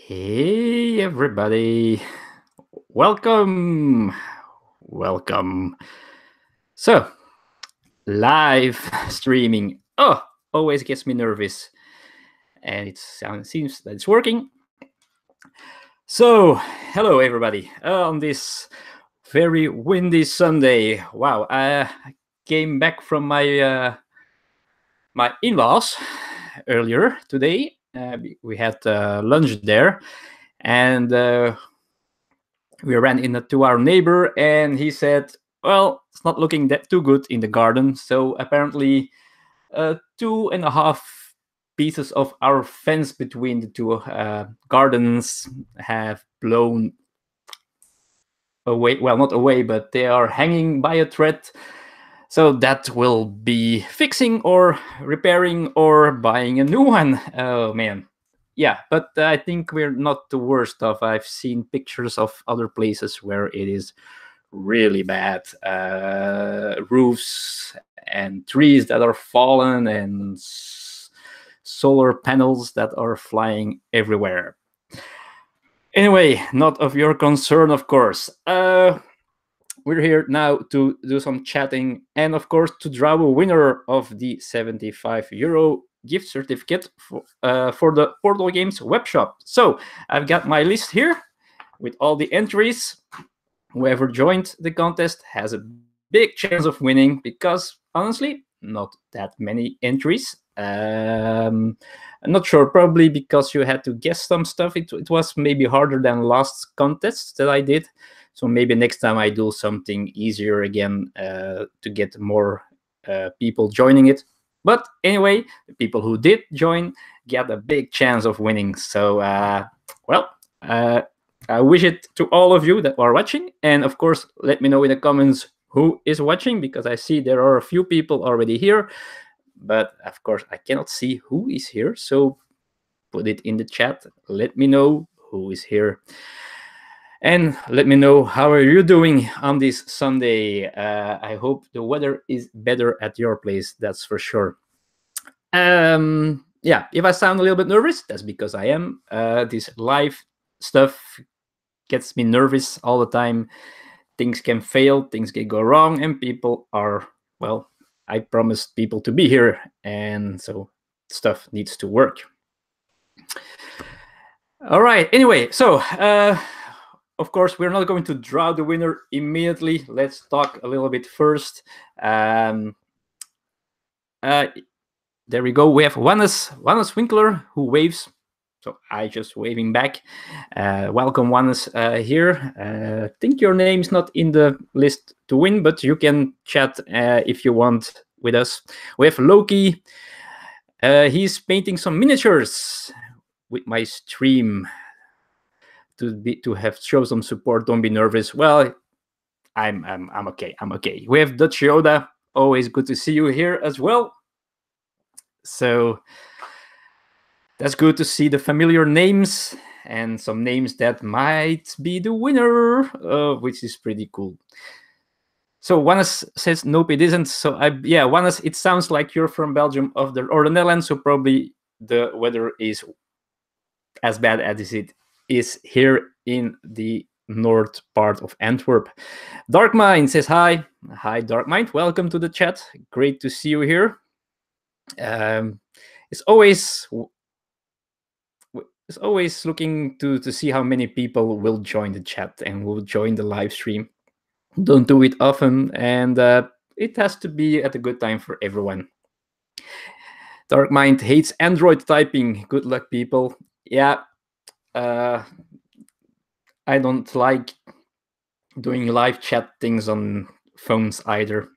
Hey everybody, welcome, welcome. So, live streaming. Oh, always gets me nervous, and seems that it's working. So, hello everybody. On this very windy Sunday. Wow, I came back from my in-laws earlier today. We had lunch there, and we ran into our neighbor, and he said, well, it's not looking that too good in the garden. So apparently 2.5 pieces of our fence between the two gardens have blown away. Well, not away, but they are hanging by a thread. So that will be fixing or repairing or buying a new one. Oh man. Yeah, but I think we're not the worst off. I've seen pictures of other places where it is really bad. Roofs and trees that are fallen and solar panels that are flying everywhere. Anyway, not of your concern, of course. We're here now to do some chatting and, of course, to draw a winner of the €75 gift certificate for the Portal Games webshop. So I've got my list here with all the entries. Whoever joined the contest has a big chance of winning because, honestly, not that many entries. I'm not sure, probably because you had to guess some stuff. It was maybe harder than last contest that I did. So maybe next time I do something easier again to get more people joining it. But anyway, the people who did join get a big chance of winning. So, I wish it to all of you that are watching. And of course, let me know in the comments who is watching, because I see there are a few people already here. But of course, I cannot see who is here. So put it in the chat. Let me know who is here. And let me know how are you doing on this Sunday. I hope the weather is better at your place, that's for sure. Yeah, if I sound a little bit nervous, that's because I am. This live stuff gets me nervous all the time. Things can fail, things can go wrong, and people are, well, I promised people to be here, and so stuff needs to work. All right, anyway, so of course, we're not going to draw the winner immediately. Let's talk a little bit first. There we go. We have Wannes Winkler, who waves. So I just waving back. Welcome, Wannes, here. I think your name is not in the list to win, but you can chat if you want with us. We have Loki. He's painting some miniatures with my stream to show some support. Don't be nervous. Well, I'm okay. I'm okay. We have Dutch Yoda. Always good to see you here as well. So that's good to see the familiar names and some names that might be the winner, which is pretty cool. So Wannes says nope, it isn't. So Wannes, it sounds like you're from Belgium or the Netherlands. So probably the weather is as bad as it is here in the north part of Antwerp. Darkmind says hi. Hi, Darkmind. Welcome to the chat. Great to see you here. It's always looking to see how many people will join the chat and will join the live stream. Don't do it often, and it has to be at a good time for everyone. Darkmind hates Android typing. Good luck, people. Yeah. I don't like doing live chat things on phones either.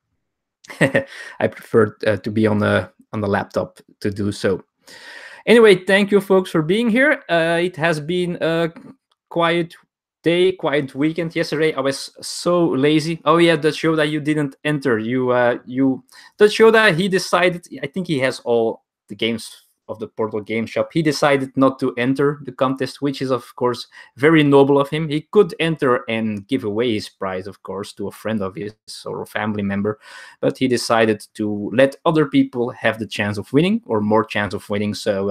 I prefer to be on the laptop to do so. Anyway, thank you, folks, for being here. It has been a quiet day, quiet weekend. Yesterday, I was so lazy. Oh yeah, that show that you didn't enter. That show that he decided. I think he has all the games of the Portal Game Shop. He decided not to enter the contest, which is, of course, very noble of him. He could enter and give away his prize, of course, to a friend of his or a family member, but he decided to let other people have the chance of winning, or more chance of winning. So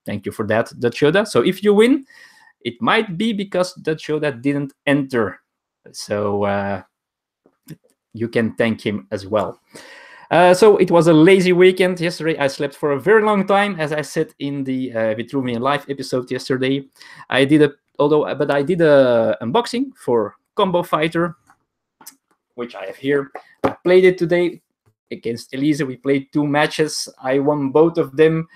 thank you for that, Dachoda. So if you win, It might be because that show that didn't enter. So you can thank him as well. So it was a lazy weekend yesterday. I slept for a very long time, as I said in the Vitruvian live episode yesterday. I did a unboxing for Combo Fighter, which I have here. I played it today against Elise. We played 2 matches. I won both of them.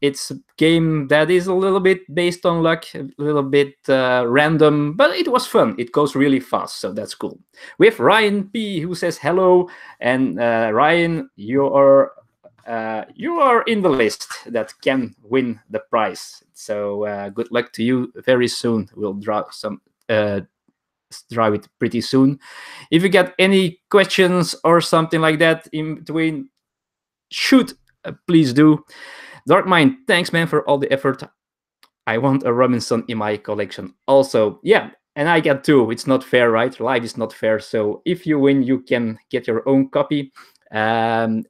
It's a game that is a little bit based on luck, a little bit random, but it was fun. It goes really fast, so that's cool. We have Ryan P, who says hello, and Ryan, you are in the list that can win the prize. So good luck to you. Very soon we'll draw it pretty soon. If you get any questions or something like that in between, shoot, please do. Darkmind, thanks, man, for all the effort. I want a Robinson in my collection. Also, yeah, and I get 2. It's not fair, right? Life is not fair. So if you win, you can get your own copy. And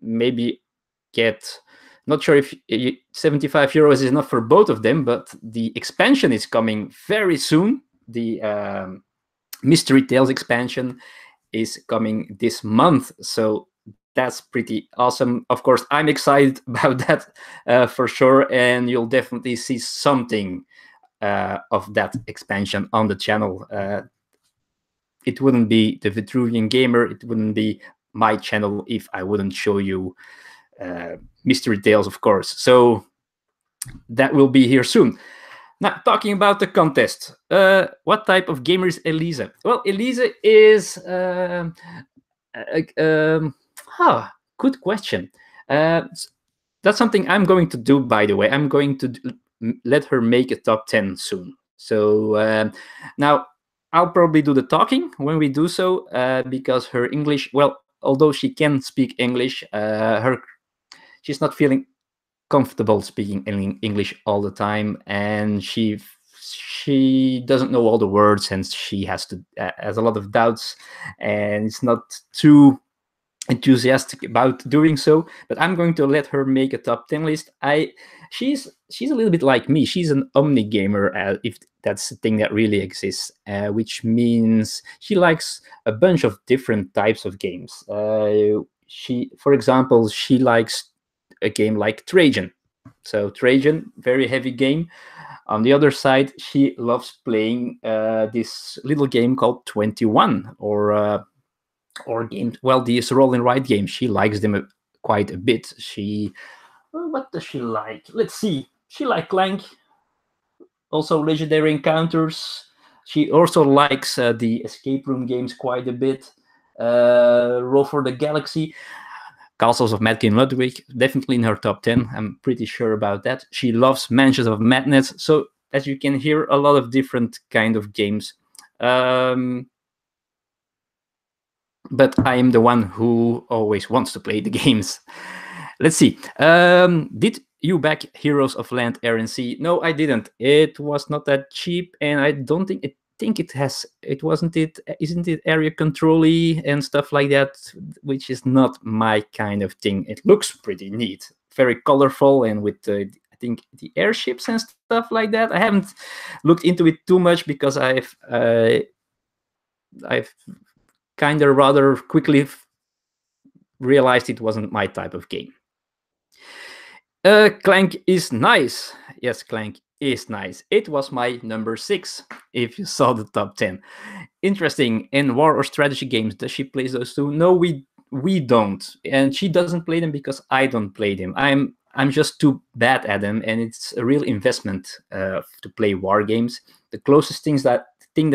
maybe get, not sure if 75 euros is enough for both of them, but the expansion is coming very soon. The Mystery Tales expansion is coming this month. So that's pretty awesome. Of course, I'm excited about that for sure, and you'll definitely see something of that expansion on the channel. It wouldn't be the Vitruvian Gamer, it wouldn't be my channel if I wouldn't show you Mystery Tales, of course. So that will be here soon. Now, talking about the contest, what type of gamer is Elise? Well, Elise is good question. That's something I'm going to do, by the way. I'm going to let her make a top 10 soon. So now I'll probably do the talking when we do so, because her English, well, although she can speak English, she's not feeling comfortable speaking English all the time, and she doesn't know all the words, and she has a lot of doubts, and it's not too enthusiastic about doing so. But I'm going to let her make a top 10 list. She's a little bit like me. She's an omni gamer, if that's a thing that really exists, which means she likes a bunch of different types of games. For example, she likes a game like Trajan. So Trajan, very heavy game. On the other side, she loves playing this little game called 21, or games. Well, these roll and write games. She likes them quite a bit. What does she like? Let's see. She likes Clank. Also, Legendary Encounters. She also likes the escape room games quite a bit. Roll for the Galaxy. Castles of Madkin Ludwig, definitely in her top 10. I'm pretty sure about that. She loves Mansions of Madness. So, as you can hear, a lot of different kind of games. But I am the one who always wants to play the games. Let's see. Did you back Heroes of Land, Air and Sea? No, I didn't. It was not that cheap, and I don't think isn't it area control-y and stuff like that, which is not my kind of thing. It looks pretty neat, very colorful, and with I think the airships and stuff like that. I haven't looked into it too much because I've kind of rather quickly realized it wasn't my type of game. Clank is nice. Yes, Clank is nice. It was my number 6, if you saw the top 10. Interesting. In war or strategy games, does she play those too? No, we don't. And she doesn't play them because I don't play them. I'm just too bad at them, and it's a real investment to play war games. The closest thing that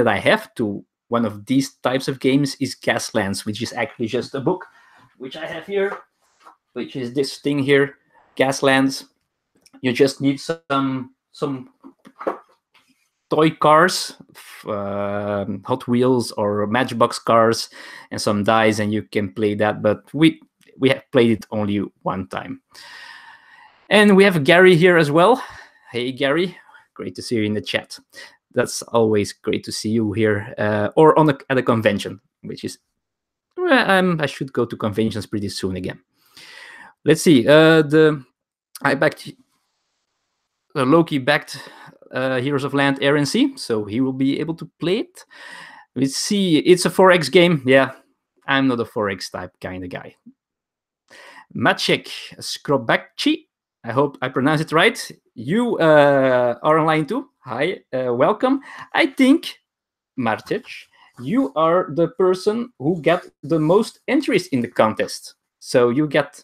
I have to one of these types of games is Gaslands, which is actually just a book, which I have here, which is this thing here, Gaslands. You just need some toy cars, Hot Wheels or Matchbox cars, and some dice, and you can play that. But we have played it only one time. And we have Gary here as well. Hey, Gary, great to see you in the chat. That's always great to see you here, or at a convention, which is, I should go to conventions pretty soon again. Let's see. I backed Loki backed Heroes of Land, Air and Sea, so he will be able to play it. Let's see, it's a 4X game. Yeah, I'm not a 4X type kind of guy. Maciek Skrobakci, I hope I pronounced it right. You are online too. Hi, welcome. I think, Maciek, you are the person who got the most entries in the contest. So you get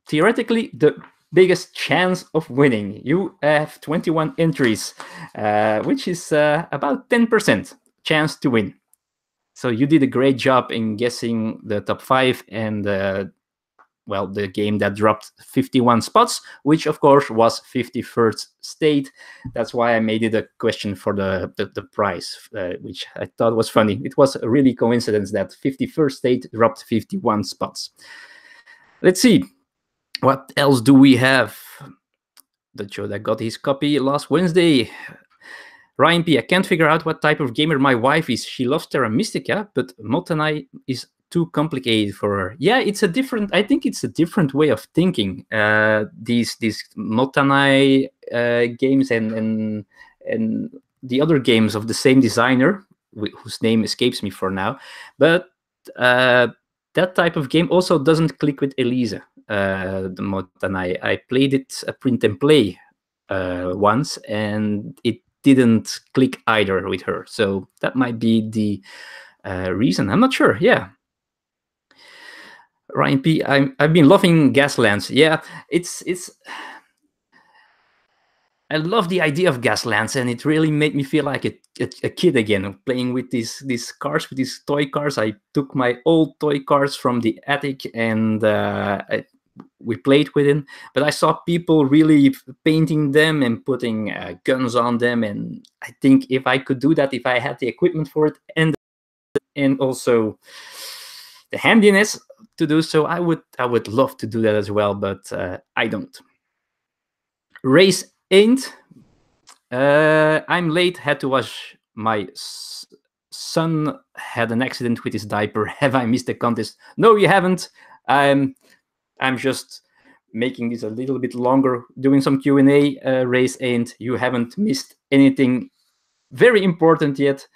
theoretically the biggest chance of winning. You have 21 entries, which is about 10% chance to win. So you did a great job in guessing the top 5 and well, the game that dropped 51 spots, which of course was 51st state. That's why I made it a question for the prize, which I thought was funny. It was a really coincidence that 51st state dropped 51 spots. Let's see. What else do we have? The show that got his copy last Wednesday. Ryan P. I can't figure out what type of gamer my wife is. She loves Terra Mystica, but Motanai is too complicated for her. Yeah, it's a different. I think it's a different way of thinking. These Motanai games and the other games of the same designer, whose name escapes me for now, but that type of game also doesn't click with Elisa. The Motanai. I played it a print and play once, and it didn't click either with her. So that might be the reason. I'm not sure. Yeah. Ryan P. I've been loving Gaslands. Yeah, it's. I love the idea of Gaslands, and it really made me feel like a kid again, playing with these cars, with these toy cars. I took my old toy cars from the attic, and we played with it. But I saw people really painting them and putting guns on them, and I think if I could do that, if I had the equipment for it, and also the handiness to do so, I would love to do that as well, but I don't. Race ain't. I'm late. Had to wash my son. Had an accident with his diaper. Have I missed the contest? No, you haven't. I'm just making this a little bit longer, doing some Q&A. Race ain't. You haven't missed anything very important yet.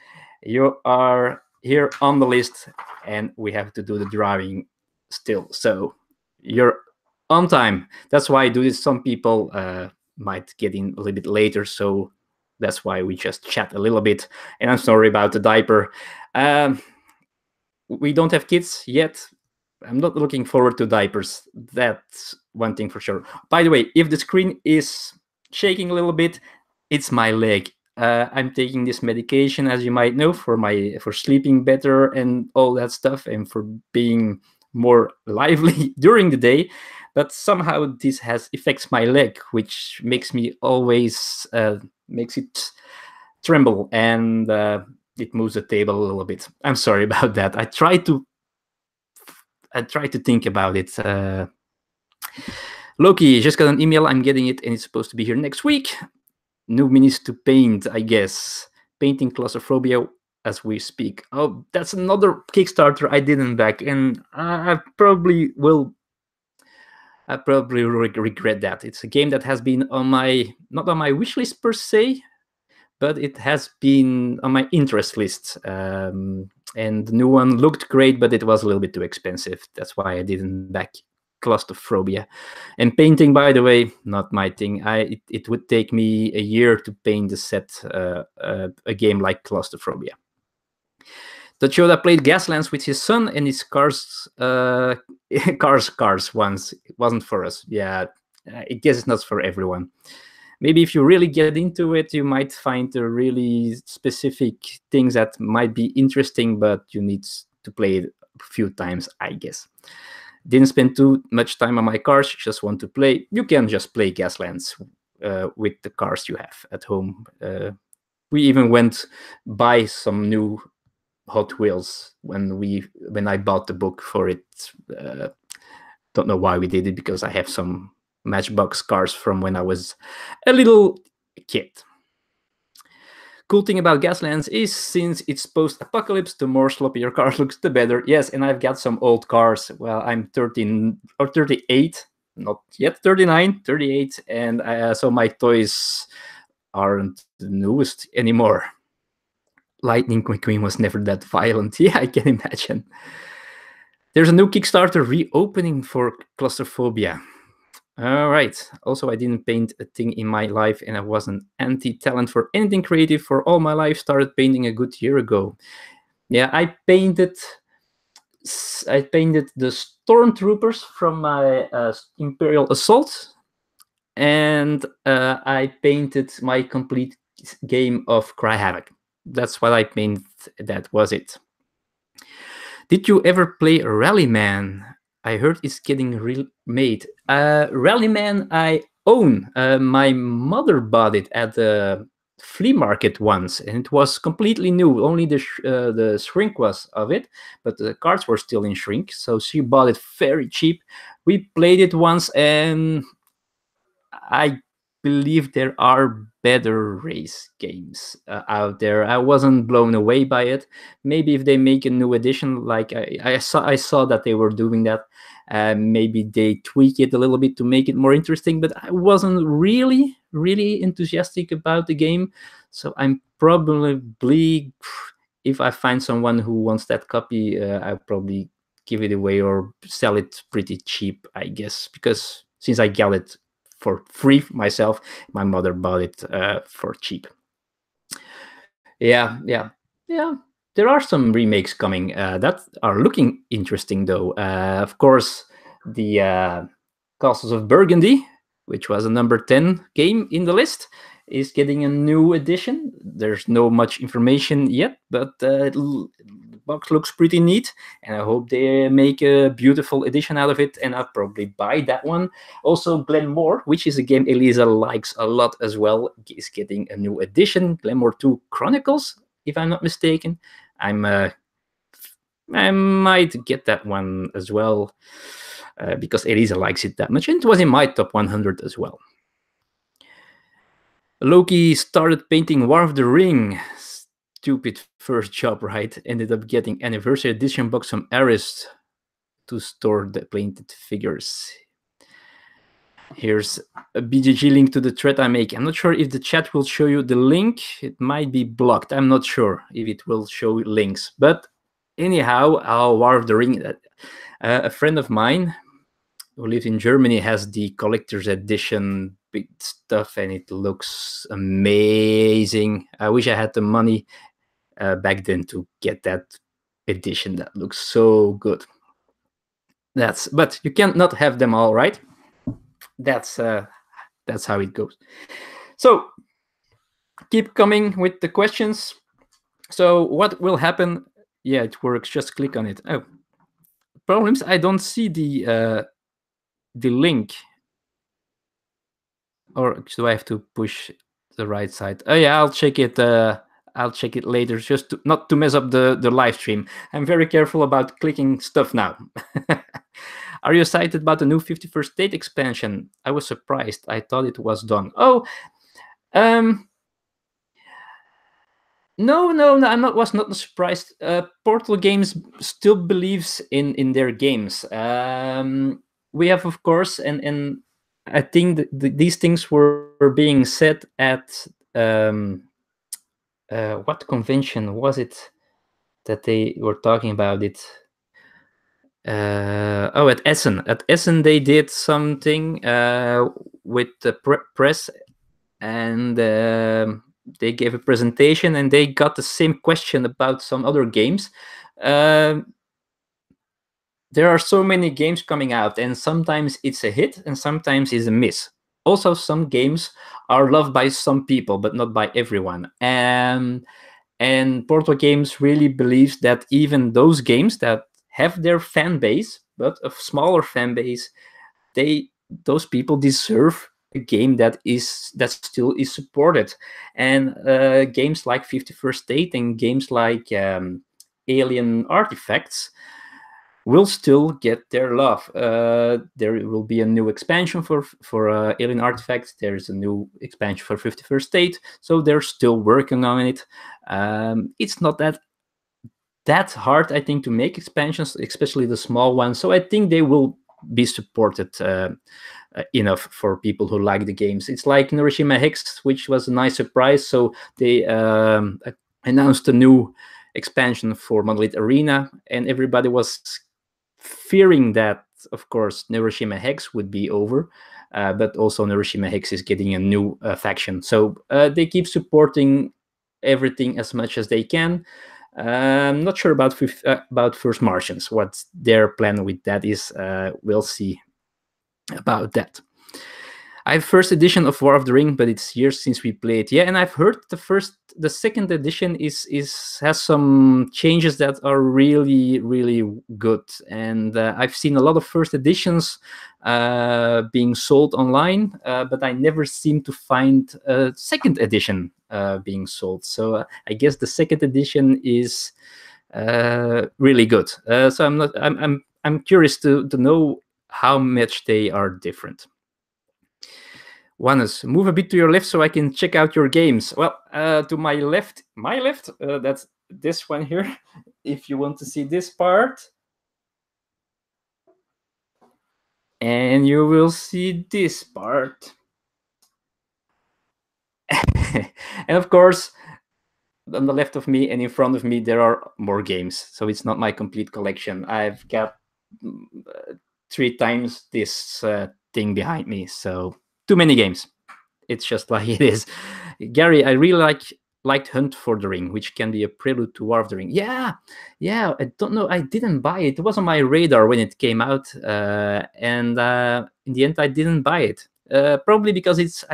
You are here on the list, and we have to do the driving still. So you're on time. That's why I do this. Some people might get in a little bit later, so that's why we just chat a little bit. And I'm sorry about the diaper. We don't have kids yet. I'm not looking forward to diapers. That's one thing for sure. By the way, if the screen is shaking a little bit, it's my leg. I'm taking this medication, as you might know, for sleeping better and all that stuff, and for being more lively during the day. But somehow this affects my leg, which makes me always makes it tremble, and it moves the table a little bit. I'm sorry about that. I try to think about it. Loki just got an email. I'm getting it, and it's supposed to be here next week. New minis to paint, I guess. Painting Claustrophobia as we speak. Oh, that's another Kickstarter I didn't back, and I probably will. I probably regret that. It's a game that has been on not on my wish list per se, but it has been on my interest list. And the new one looked great, but it was a little bit too expensive. That's why I didn't back Claustrophobia. And painting, by the way, not my thing. It would take me a year to paint a set, a game like Claustrophobia. The show that played Gaslands with his son and his cars once. It wasn't for us. Yeah, I guess it's not for everyone. Maybe if you really get into it, you might find the really specific things that might be interesting, but you need to play it a few times, I guess. Didn't spend too much time on my cars, just want to play. You can just play Gaslands with the cars you have at home. We even went buy some new Hot Wheels when I bought the book for it. Don't know why we did it, because I have some Matchbox cars from when I was a little kid. Cool thing about Gaslands is, since it's post-apocalypse, the more sloppy your car looks, the better. Yes, and I've got some old cars. Well, I'm 13 or 38, not yet 39, 38, and so my toys aren't the newest anymore. Lightning McQueen was never that violent. Yeah, I can imagine. There's a new Kickstarter reopening for claustrophobia. All right. Also, I didn't paint a thing in my life, and I was an anti-talent for anything creative for all my life. Started painting a good year ago. Yeah, I painted the stormtroopers from my Imperial Assault, and I painted my complete game of Cry Havoc. That's what I painted. That was it. Did you ever play Rallyman? I heard it's getting remade. Rallyman I own. My mother bought it at the flea market once, and it was completely new. Only the shrink was of it, but the cards were still in shrink. So she bought it very cheap. We played it once, and I believe there are better race games out there. I wasn't blown away by it. Maybe if they make a new edition, like I saw that they were doing that. Maybe they tweak it a little bit to make it more interesting. But I wasn't really enthusiastic about the game. So I'm probably, if I find someone who wants that copy, I'll probably give it away or sell it pretty cheap, I guess, because since I got it for free myself, my mother bought it for cheap. Yeah. There are some remakes coming that are looking interesting, though. Of course, the Castles of Burgundy, which was a number 10 game in the list, is getting a new edition. There's no much information yet, but the box looks pretty neat, and I hope they make a beautiful edition out of it, and I'll probably buy that one. Also, Glenmore, which is a game Elisa likes a lot as well, is getting a new edition, Glenmore 2 Chronicles, if I'm not mistaken. I might get that one as well, because Elisa likes it that much, and it was in my top 100 as well. Loki started painting War of the Ring. Stupid first job, right? Ended up getting anniversary edition box from Aris to store the painted figures. Here's a BGG link to the thread I make. I'm not sure if the chat will show you the link. It might be blocked. I'm not sure if it will show links. But anyhow, War of the Ring. A friend of mine who lives in Germany has the collector's edition big stuff, and it looks amazing. I wish I had the money back then to get that edition. That looks so good. But you can't not have them all, right? That's how it goes. So keep coming with the questions. So what will happen? Yeah, it works. Just click on it. Oh, problems. I don't see the link. Or do I have to push the right side? Oh yeah, I'll check it. I'll check it later, just not to mess up the live stream. I'm very careful about clicking stuff now. Are you excited about the new 51st State expansion? I was surprised. I thought it was done. Oh, no, was not surprised. Portal Games still believes in their games. We have, of course, and I think that these things were being said at what convention was it that they were talking about it? At Essen. At Essen, they did something with the press, and they gave a presentation, and they got the same question about some other games. There are so many games coming out, and sometimes it's a hit, and sometimes it's a miss. Also, some games are loved by some people, but not by everyone. And Portal Games really believes that even those games that have their fan base, but a smaller fan base, those people deserve a game that still is supported. And games like 51st State and games like Alien Artifacts will still get their love. There will be a new expansion for Alien Artifacts. There's a new expansion for 51st State, so they're still working on it. It's not that hard, I think, to make expansions, especially the small ones. So I think they will be supported enough for people who like the games. It's like Neuroshima Hex, which was a nice surprise. So they announced a new expansion for Monolith Arena, and everybody was fearing that, of course, Neuroshima Hex would be over, but also Neuroshima Hex is getting a new faction. So they keep supporting everything as much as they can. I'm not sure about First Martians. What their plan with that is, we'll see about that. I have first edition of War of the Ring, but it's years since we played. Yeah, and I've heard the second edition has some changes that are really, really good. And I've seen a lot of first editions being sold online, but I never seem to find a second edition being sold. So I guess the second edition is really good. So I'm curious to know how much they are different. Wannes, move a bit to your left so I can check out your games. Well, to my left, that's this one here. If you want to see this part. And you will see this part. And of course, on the left of me and in front of me, there are more games. So it's not my complete collection. I've got 3 times this thing behind me. So too many games. It's just like it is. Gary, I really liked Hunt for the Ring, which can be a prelude to War of the Ring. Yeah. I don't know. I didn't buy it. It was on my radar when it came out, and in the end, I didn't buy it. Probably because it's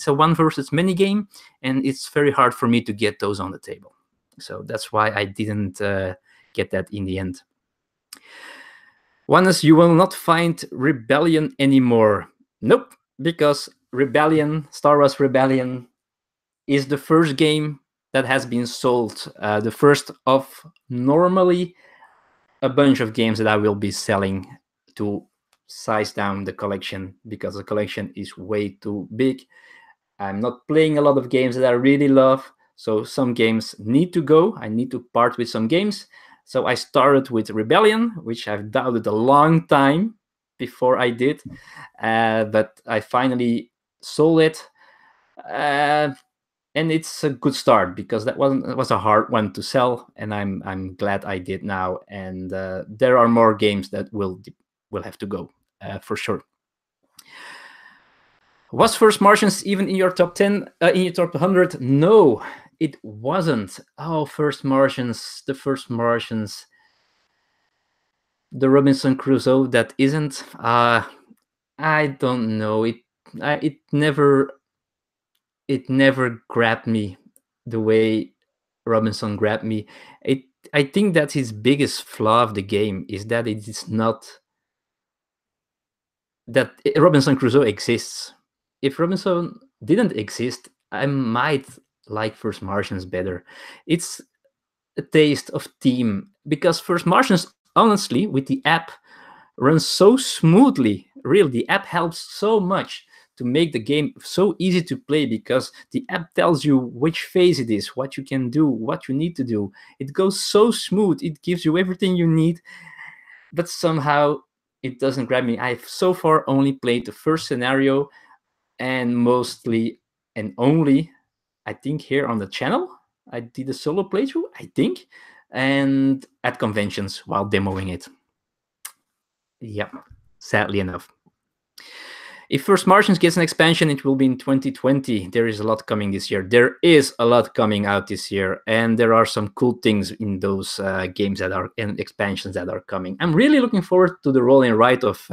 a one versus many game, and it's very hard for me to get those on the table. So that's why I didn't get that in the end. Wannes, you will not find Rebellion anymore. Nope, because Star Wars Rebellion is the first game that has been sold. The first of normally a bunch of games that I will be selling to size down the collection, because the collection is way too big. I'm not playing a lot of games that I really love, so some games need to go. I need to part with some games. So I started with Rebellion, which I've doubted a long time before I did, but I finally sold it. And it's a good start, because that was a hard one to sell, and I'm glad I did now. And there are more games that will have to go for sure. Was First Martians even in your top 10, in your top 100? No, it wasn't. Oh, the First Martians, the Robinson Crusoe that isn't. I don't know. It never grabbed me the way Robinson grabbed me. I think that his biggest flaw of the game is that it is not that Robinson Crusoe exists. If Robinson didn't exist, I might like First Martians better. It's a taste of team, because First Martians, honestly, with the app, runs so smoothly. Really, the app helps so much to make the game so easy to play, because the app tells you which phase it is, what you can do, what you need to do. It goes so smooth. It gives you everything you need, but somehow it doesn't grab me. I've so far only played the first scenario, and mostly and only, I think, here on the channel. I did a solo playthrough, I think, and at conventions while demoing it. Yep, sadly enough. If First Martians gets an expansion, it will be in 2020. There is a lot coming this year. There is a lot coming out this year, and there are some cool things in those games that are and expansions that are coming. I'm really looking forward to the roll and write of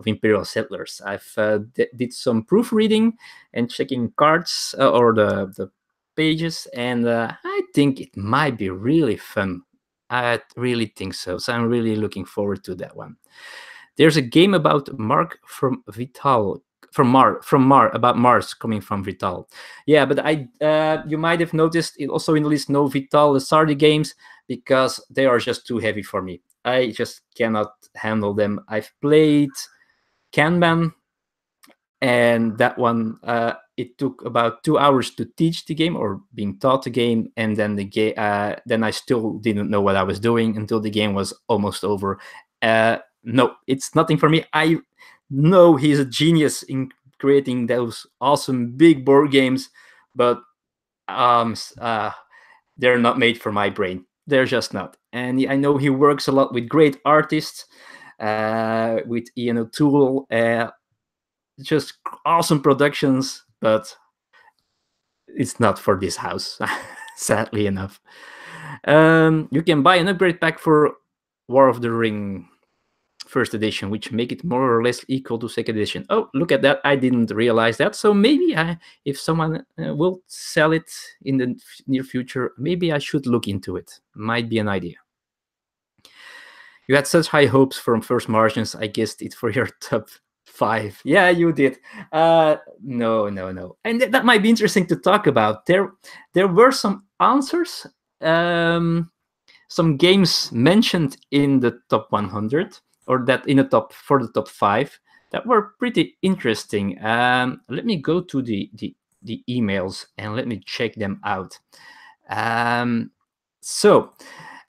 Imperial Settlers. I've did some proofreading and checking cards or the pages, and I think it might be really fun. I really think so. So I'm really looking forward to that one. There's a game about Mark from Vital, about Mars coming from Vital. Yeah, but you might have noticed it also in the list no Vital Sardi games, because they are just too heavy for me. I just cannot handle them. I've played Kanban, and that one it took about 2 hours to teach the game, or being taught the game, and then then I still didn't know what I was doing until the game was almost over. no, it's nothing for me. I know he's a genius in creating those awesome big board games, but um, they're not made for my brain. They're just not. And I know he works a lot with great artists, with Ian O'Toole, just awesome productions, but it's not for this house, sadly enough. You can buy an upgrade pack for War of the Ring first edition, which make it more or less equal to second edition. Oh, look at that. I didn't realize that. So maybe if someone will sell it in the near future, maybe I should look into it. Might be an idea. You had such high hopes from first margins. I guessed it for your top 5. Yeah, you did. No. And that might be interesting to talk about. There were some answers, some games mentioned in the top 100, or that in the top 5, that were pretty interesting. Let me go to the emails and let me check them out. So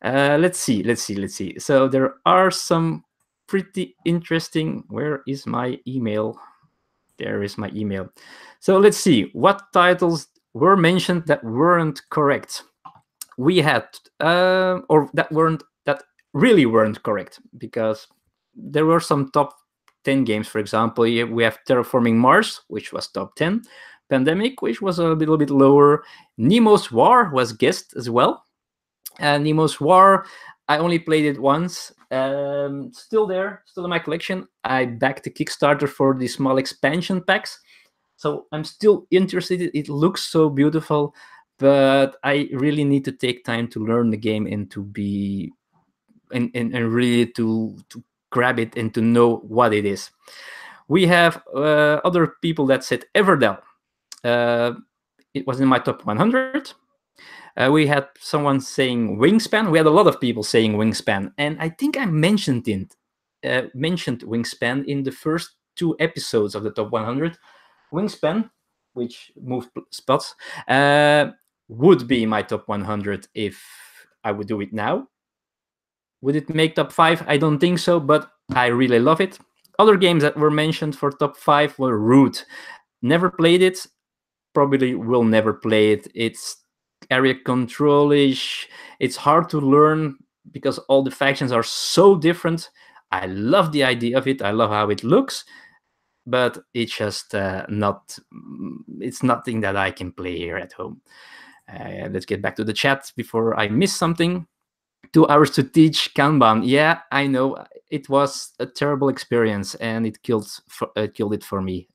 let's see. So there are some pretty interesting. Where is my email? There is my email. So let's see what titles were mentioned that weren't correct. We had or that really weren't correct, because there were some top 10 games. For example, we have Terraforming Mars, which was top 10. Pandemic, which was a little bit lower. Nemo's War was guessed as well. Nemo's War, I only played it once. Still in my collection. I backed the Kickstarter for the small expansion packs, so I'm still interested. It looks so beautiful, but I really need to take time to learn the game and to be and really to grab it and to know what it is. We have other people that said Everdell. It was in my top 100. We had someone saying Wingspan. We had a lot of people saying Wingspan, and I think I mentioned Wingspan in the first 2 episodes of the top 100. Wingspan, which moved spots, would be my top 100 if I would do it now. Would it make top 5? I don't think so, but I really love it. Other games that were mentioned for top 5 were Root. Never played it. Probably will never play it. It's area control-ish. It's hard to learn because all the factions are so different. I love the idea of it. I love how it looks, but it's just it's nothing that I can play here at home. Let's get back to the chat before I miss something. 2 hours to teach Kanban. Yeah, I know. It was a terrible experience, and it killed it for me.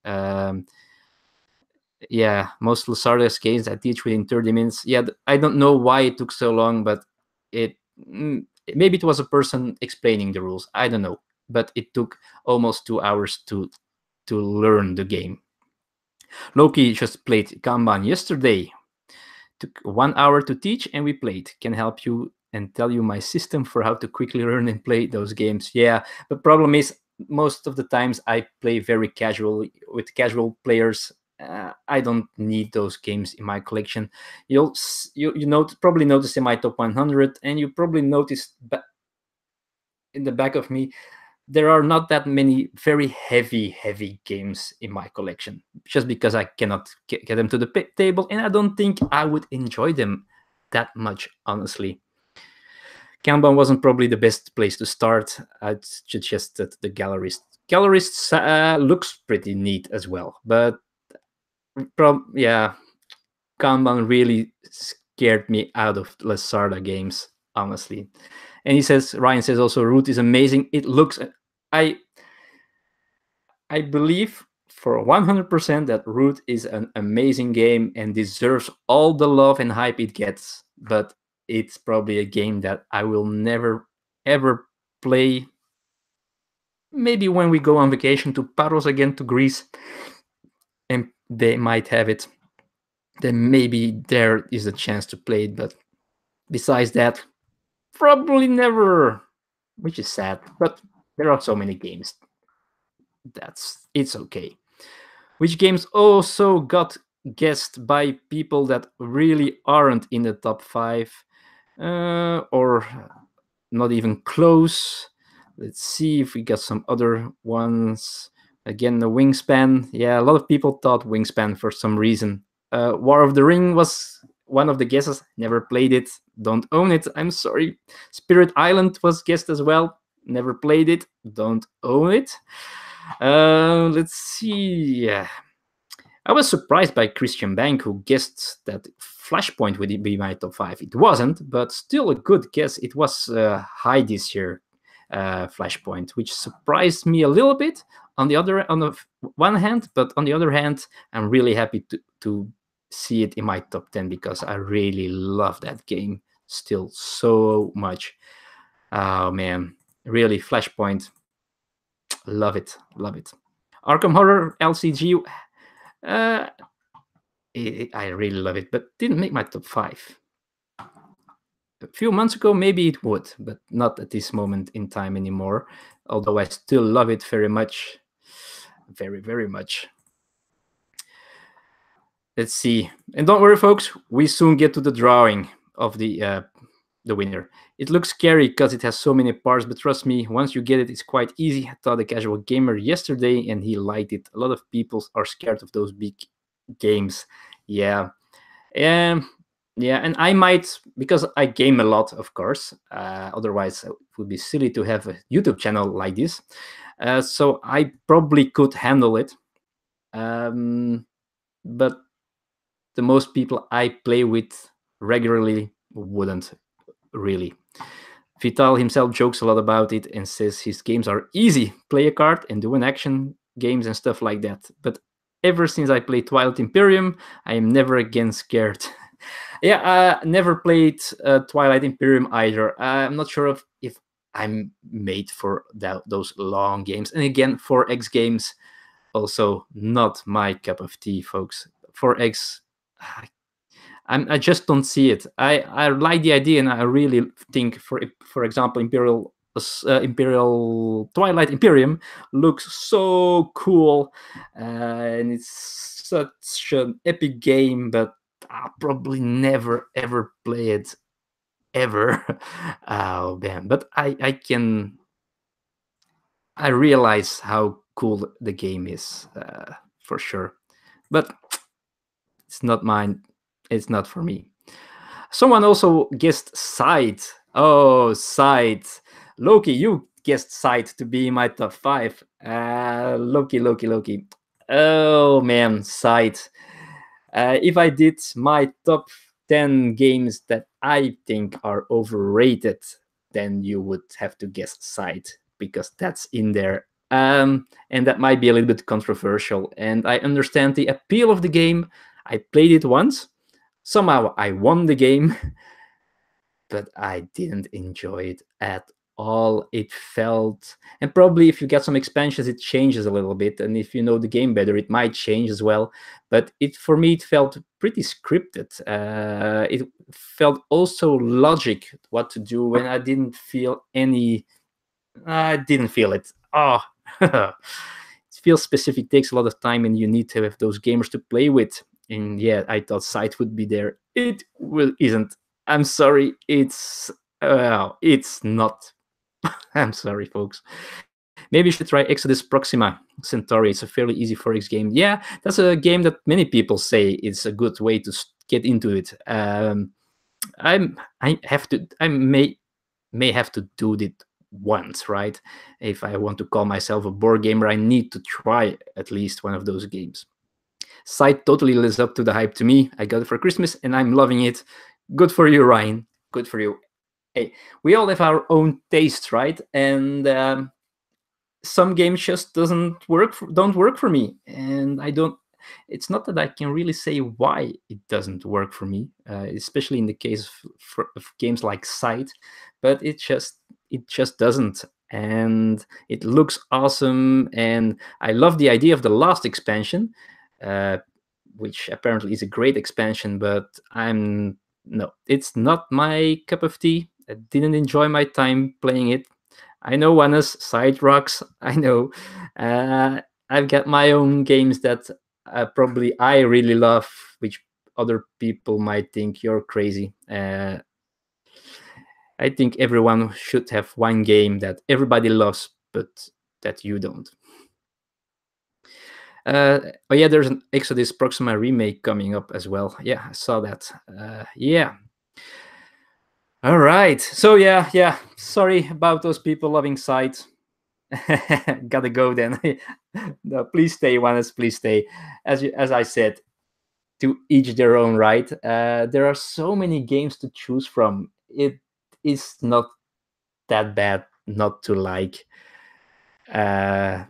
Yeah, most Lasardas games I teach within 30 minutes. Yeah, I don't know why it took so long, but maybe it was a person explaining the rules. I don't know, but it took almost 2 hours to learn the game. Loki just played Kanban yesterday. Took 1 hour to teach, and we played. Can help you and tell you my system for how to quickly learn and play those games. Yeah, the problem is most of the times I play very casually with casual players. I don't need those games in my collection. You probably noticed in my top 100, and you probably noticed in the back of me, there are not that many very heavy games in my collection, just because I cannot get them to the table, and I don't think I would enjoy them that much, honestly. Kanban wasn't probably the best place to start. I'd suggest that the Gallerist looks pretty neat as well, but yeah, Kanban really scared me out of Lasarda games, honestly. And Ryan says also, Root is amazing. It looks, I believe for 100% that Root is an amazing game and deserves all the love and hype it gets, but it's probably a game that I will never ever play. Maybe when we go on vacation to Paros again, to Greece, and they might have it, then maybe there is a chance to play it. But besides that, probably never, which is sad. But there are so many games. It's okay. Which games also got guessed by people that really aren't in the top 5, or not even close? Let's see if we got some other ones. Again, the Wingspan. Yeah, a lot of people thought Wingspan for some reason. War of the Ring was one of the guesses. Never played it. Don't own it. I'm sorry. Spirit Island was guessed as well. Never played it. Don't own it. Let's see. Yeah. I was surprised by Christian Bank, who guessed that Flashpoint would be my top 5. It wasn't, but still a good guess. It was high this year, Flashpoint, which surprised me a little bit. On the one hand, but on the other hand, I'm really happy to see it in my top 10 because I really love that game still so much. Oh man, really, Flashpoint, love it, love it. Arkham Horror LCG. I really love it, but didn't make my top 5. A few months ago, maybe it would, but not at this moment in time anymore. Although I still love it very much. Very, very much. Let's see. And don't worry, folks. We soon get to the drawing of the winner. It looks scary because it has so many parts, but trust me, once you get it, it's quite easy. I taught a casual gamer yesterday, and he liked it. A lot of people are scared of those big games. Yeah. Yeah, and I might, because I game a lot, of course. Otherwise, it would be silly to have a YouTube channel like this. So I probably could handle it. But the most people I play with regularly wouldn't really. Vital himself jokes a lot about it and says his games are easy. Play a card and do an action games and stuff like that. But ever since I played Twilight Imperium, I am never again scared. Yeah, I never played Twilight Imperium either. I'm not sure if I'm made for those long games. And again, 4X games, also not my cup of tea, folks. 4X, I just don't see it. I like the idea, and I really think, for example, Imperial Twilight Imperium looks so cool, and it's such an epic game, but I'll probably never ever play it ever. Oh man, but I realize how cool the game is, for sure, but it's not mine. It's not for me. Someone also guessed Scythe. Oh, Scythe. Loki, you guessed Scythe to be my top 5. Loki. Oh man, Scythe. If I did my top 10 games that I think are overrated, then you would have to guess Scythe because that's in there. And that might be a little bit controversial. And I understand the appeal of the game. I played it once. Somehow I won the game, but I didn't enjoy it at all. It felt, and probably if you get some expansions, it changes a little bit. And if you know the game better, it might change as well. But for me, it felt pretty scripted. It felt also logic what to do, and I didn't feel it. Oh, it feels specific, takes a lot of time, and you need to have those gamers to play with. And yeah, I thought Scythe would be there. It isn't. I'm sorry. It's not. I'm sorry, folks. Maybe you should try Exodus Proxima Centauri. It's a fairly easy 4X game. Yeah, that's a game that many people say it's a good way to get into it. I may have to do it once, right? If I want to call myself a board gamer, I need to try at least one of those games. Scythe totally lives up to the hype to me. I got it for Christmas and I'm loving it. Good for you, Ryan. Good for you. Hey, we all have our own tastes, right? And some games just don't work for me, and I don't. It's not that I can really say why it doesn't work for me, especially in the case of games like Scythe, but it just doesn't. And it looks awesome, and I love the idea of the last expansion, which apparently is a great expansion, but no, it's not my cup of tea. I didn't enjoy my time playing it. I know Wanna's side rocks. I know. I've got my own games that probably I really love, which other people might think you're crazy. I think everyone should have one game that everybody loves, but that you don't. Oh yeah, there's an Exodus Proxima remake coming up as well. Yeah, I saw that. Yeah. All right. So yeah. Sorry about those people loving sight. Gotta go then. No, please stay, Wannes. Please stay. As I said, to each their own, right? There are so many games to choose from. It is not that bad not to like uh,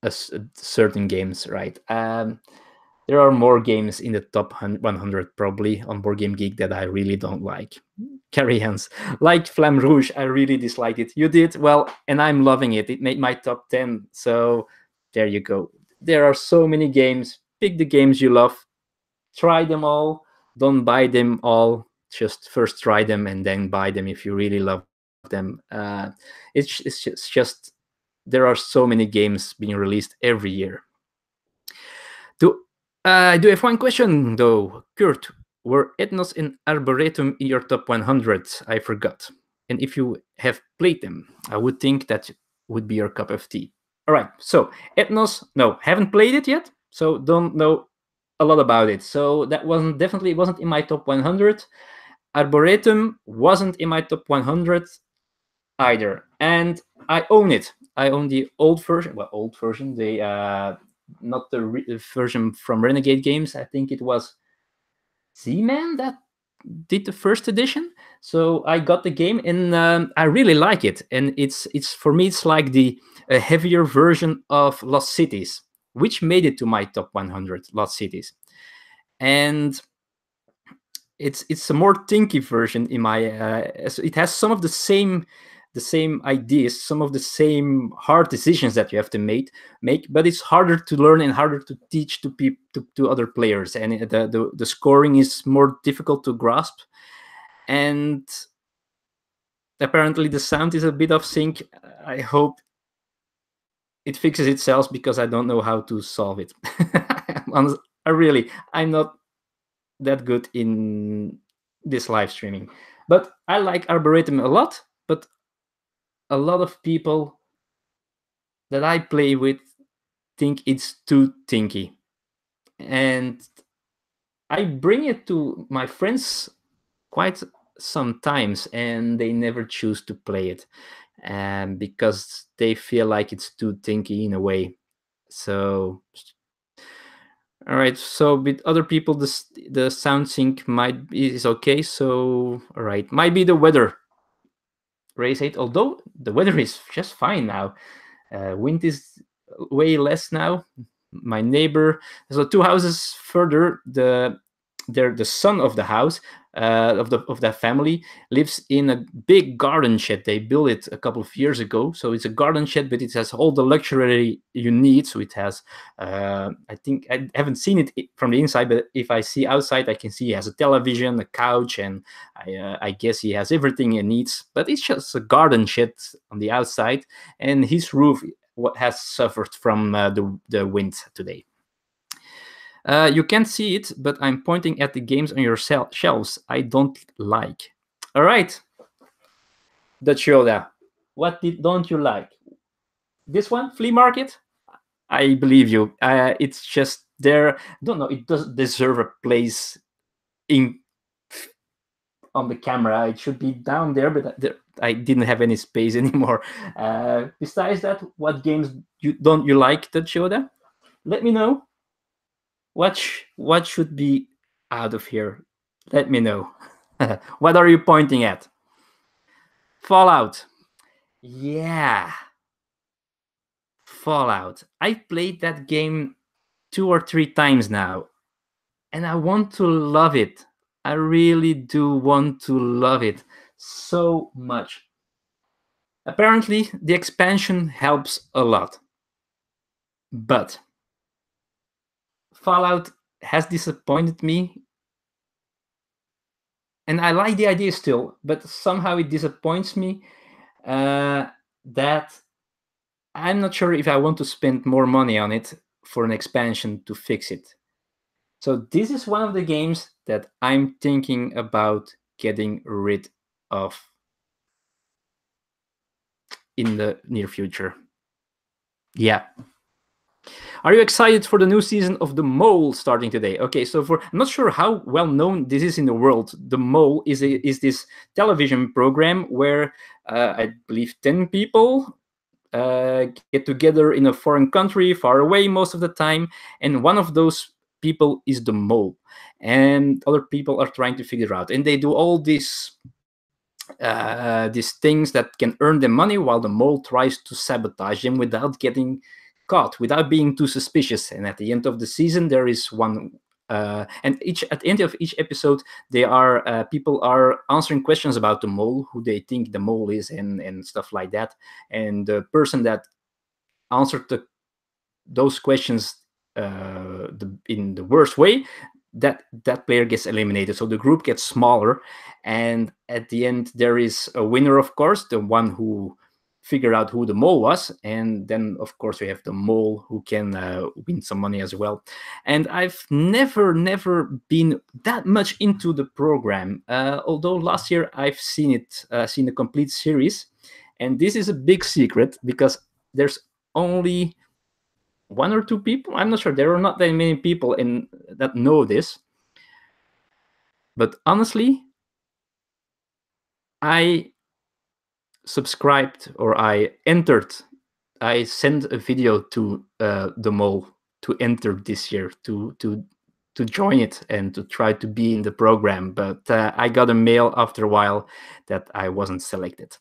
certain games, right? There are more games in the top 100 probably on Board Game Geek that I really don't like. Carry hands. Like Flamme Rouge, I really disliked it. You did? Well, and I'm loving it. It made my top 10. So there you go. There are so many games. Pick the games you love. Try them all. Don't buy them all. Just first try them and then buy them if you really love them. It's just there are so many games being released every year. Do I do have one question though, Kurt? Were Ethnos and Arboretum in your top 100? I forgot. And if you have played them, I would think that would be your cup of tea. All right. So Ethnos, no, haven't played it yet, so don't know a lot about it. So that definitely wasn't in my top 100. Arboretum wasn't in my top 100 either, and I own it. I own the old version. Well, old version. The not the version from Renegade Games. I think it was Z-Man that did the first edition. So I got the game, and I really like it. And it's for me, it's like the heavier version of Lost Cities, which made it to my top 100. Lost Cities, and it's a more tinky version in my. So it has some of the same ideas, some of the same hard decisions that you have to make, but it's harder to learn and harder to teach to people to other players, and the scoring is more difficult to grasp, and apparently the sound is a bit off sync. I hope it fixes itself because I don't know how to solve it. I'm not that good in this live streaming, but I like Arboretum a lot. But a lot of people that I play with think it's too tinky, and I bring it to my friends quite sometimes, and they never choose to play it, because they feel like it's too tinky in a way. So, all right. So with other people, the sound sync is okay. So all right, might be the weather. Race 8, although the weather is just fine now. Wind is way less now. My neighbor, so 2 houses further, the son of the house, of that family, lives in a big garden shed. They built it a couple of years ago, so it's a garden shed, but it has all the luxury you need. So it has, I think I haven't seen it from the inside, but if I see outside, I can see he has a television, a couch, and I guess he has everything he needs. But it's just a garden shed on the outside, and his roof what has suffered from the wind today. You can't see it, but I'm pointing at the games on your shelves I don't like. All right, Dutch Yoda, what don't you like? This one, Flea Market? I believe you. It's just there. Don't know. It doesn't deserve a place in on the camera. It should be down there, but I didn't have any space anymore. Besides that, what games don't you like, Dutch Yoda? Let me know. What should be out of here? Let me know. What are you pointing at? Fallout. Yeah. Fallout. I played that game 2 or 3 times now, and I want to love it. I really do want to love it so much. Apparently, the expansion helps a lot. But Fallout has disappointed me, and I like the idea still, but somehow it disappoints me that I'm not sure if I want to spend more money on it for an expansion to fix it. So this is one of the games that I'm thinking about getting rid of in the near future. Yeah. Are you excited for the new season of The Mole starting today? Okay, so I'm not sure how well known this is in the world. The Mole is this television program where I believe 10 people get together in a foreign country, far away most of the time, and one of those people is the mole, and other people are trying to figure out, and they do all these things that can earn them money, while the mole tries to sabotage them without getting caught, without being too suspicious. And at the end of the season, there is one. And at the end of each episode, people are answering questions about the mole, who they think the mole is, and stuff like that. And the person that answered those questions in the worst way, that player gets eliminated. So the group gets smaller, and at the end there is a winner, of course, the one who figured out who the mole was, and then of course we have the mole who can win some money as well. And I've never been that much into the program, although last year I've seen the complete series. And this is a big secret because there's only one or two people. I'm not sure. There are not that many people that know this. But honestly, I subscribed, or I sent a video to the mole to enter this year, to join it and to try to be in the program. But I got a mail after a while that I wasn't selected.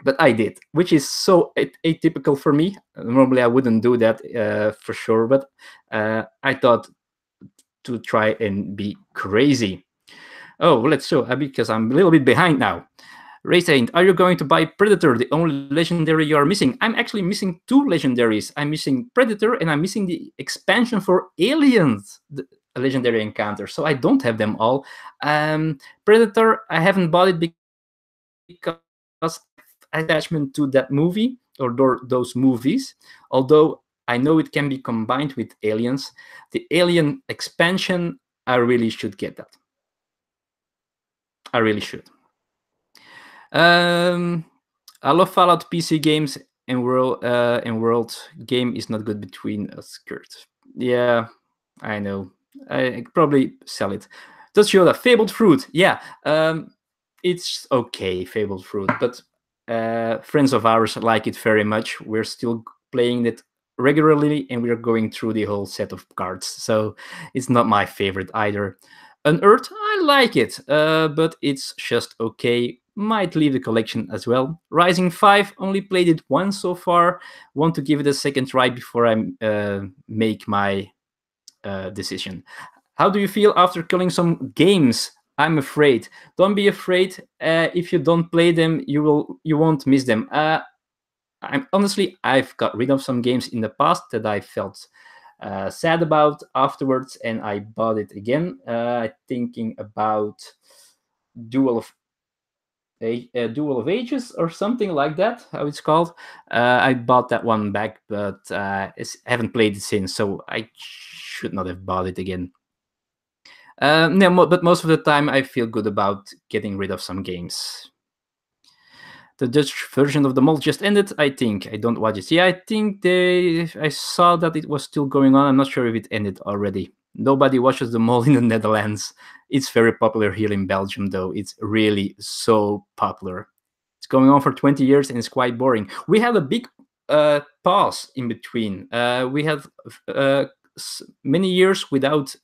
But I did, which is so atypical for me. Normally, I wouldn't do that for sure, but I thought to try and be crazy. Oh, let's show, because I'm a little bit behind now. Ray Saint, are you going to buy Predator, the only legendary you are missing? I'm actually missing two legendaries. I'm missing Predator, and I'm missing the expansion for Aliens, the legendary encounter. So I don't have them all. Predator, I haven't bought it because attachment to that movie or those movies, although I know it can be combined with Aliens. The Alien expansion, I really should get that. I really should. I love Fallout PC games, and world game is not good between us, Kurt. Yeah, I know. I probably sell it. Does show that Fabled Fruit? Yeah, it's okay, Fabled Fruit, but friends of ours like it very much. We're still playing it regularly, and we're going through the whole set of cards. So it's not my favorite either. Unearthed, I like it, but it's just okay. Might leave the collection as well. Rising 5, only played it once so far. Want to give it a second try before I make my decision. How do you feel after killing some games? I'm afraid. Don't be afraid. If you don't play them, you won't miss them. I've got rid of some games in the past that I felt sad about afterwards, and I bought it again. Thinking about Duel of Ages or something like that, how it's called. I bought that one back, but haven't played it since, so I should not have bought it again. No, but most of the time I feel good about getting rid of some games. The Dutch version of The Mole just ended, I think. I don't watch it. Yeah, I think I saw that it was still going on. I'm not sure if it ended already. Nobody watches The Mole in the Netherlands. It's very popular here in Belgium, though. It's really so popular. It's going on for 20 years, and it's quite boring. We had a big pause in between. We had many years without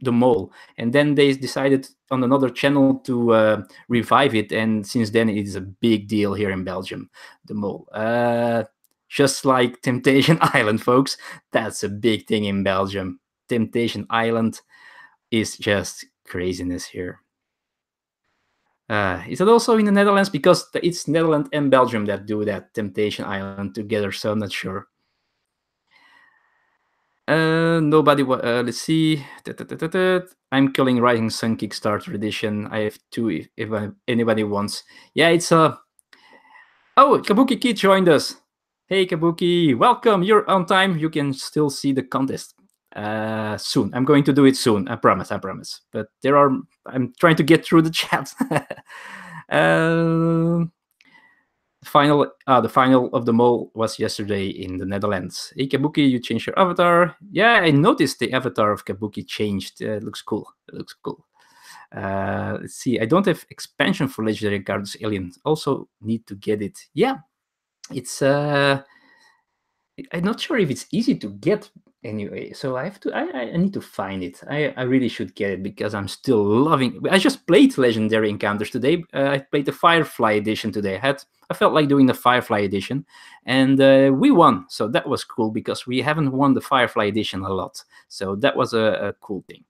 The Mole, and then they decided on another channel to revive it, and since then it is a big deal here in Belgium, The Mole. Just like Temptation Island, folks. That's a big thing in Belgium. Temptation Island is just craziness here. Is it also in the Netherlands? Because it's Netherlands and Belgium that do that Temptation Island together, so I'm not sure. Nobody. Let's see. I'm killing Rising Sun Kickstarter edition. I have two if anybody wants. Yeah, it's a. Oh, Kabuki Kid joined us. Hey, Kabuki, welcome. You're on time. You can still see the contest soon. I'm going to do it soon. I promise. But I'm trying to get through the chat. The final of the mole was yesterday in the Netherlands. Hey Kabuki, you changed your avatar. Yeah, I noticed the avatar of Kabuki changed. It looks cool. Let's see. I don't have expansion for Legendary Encounters Alien. Also need to get it. Yeah, it's. I'm not sure if it's easy to get anyway. So I have to. I need to find it. I really should get it because I'm still loving. I just played Legendary Encounters today. I played the Firefly edition today. I felt like doing the Firefly edition, and we won. So that was cool because we haven't won the Firefly edition a lot. So that was a cool thing.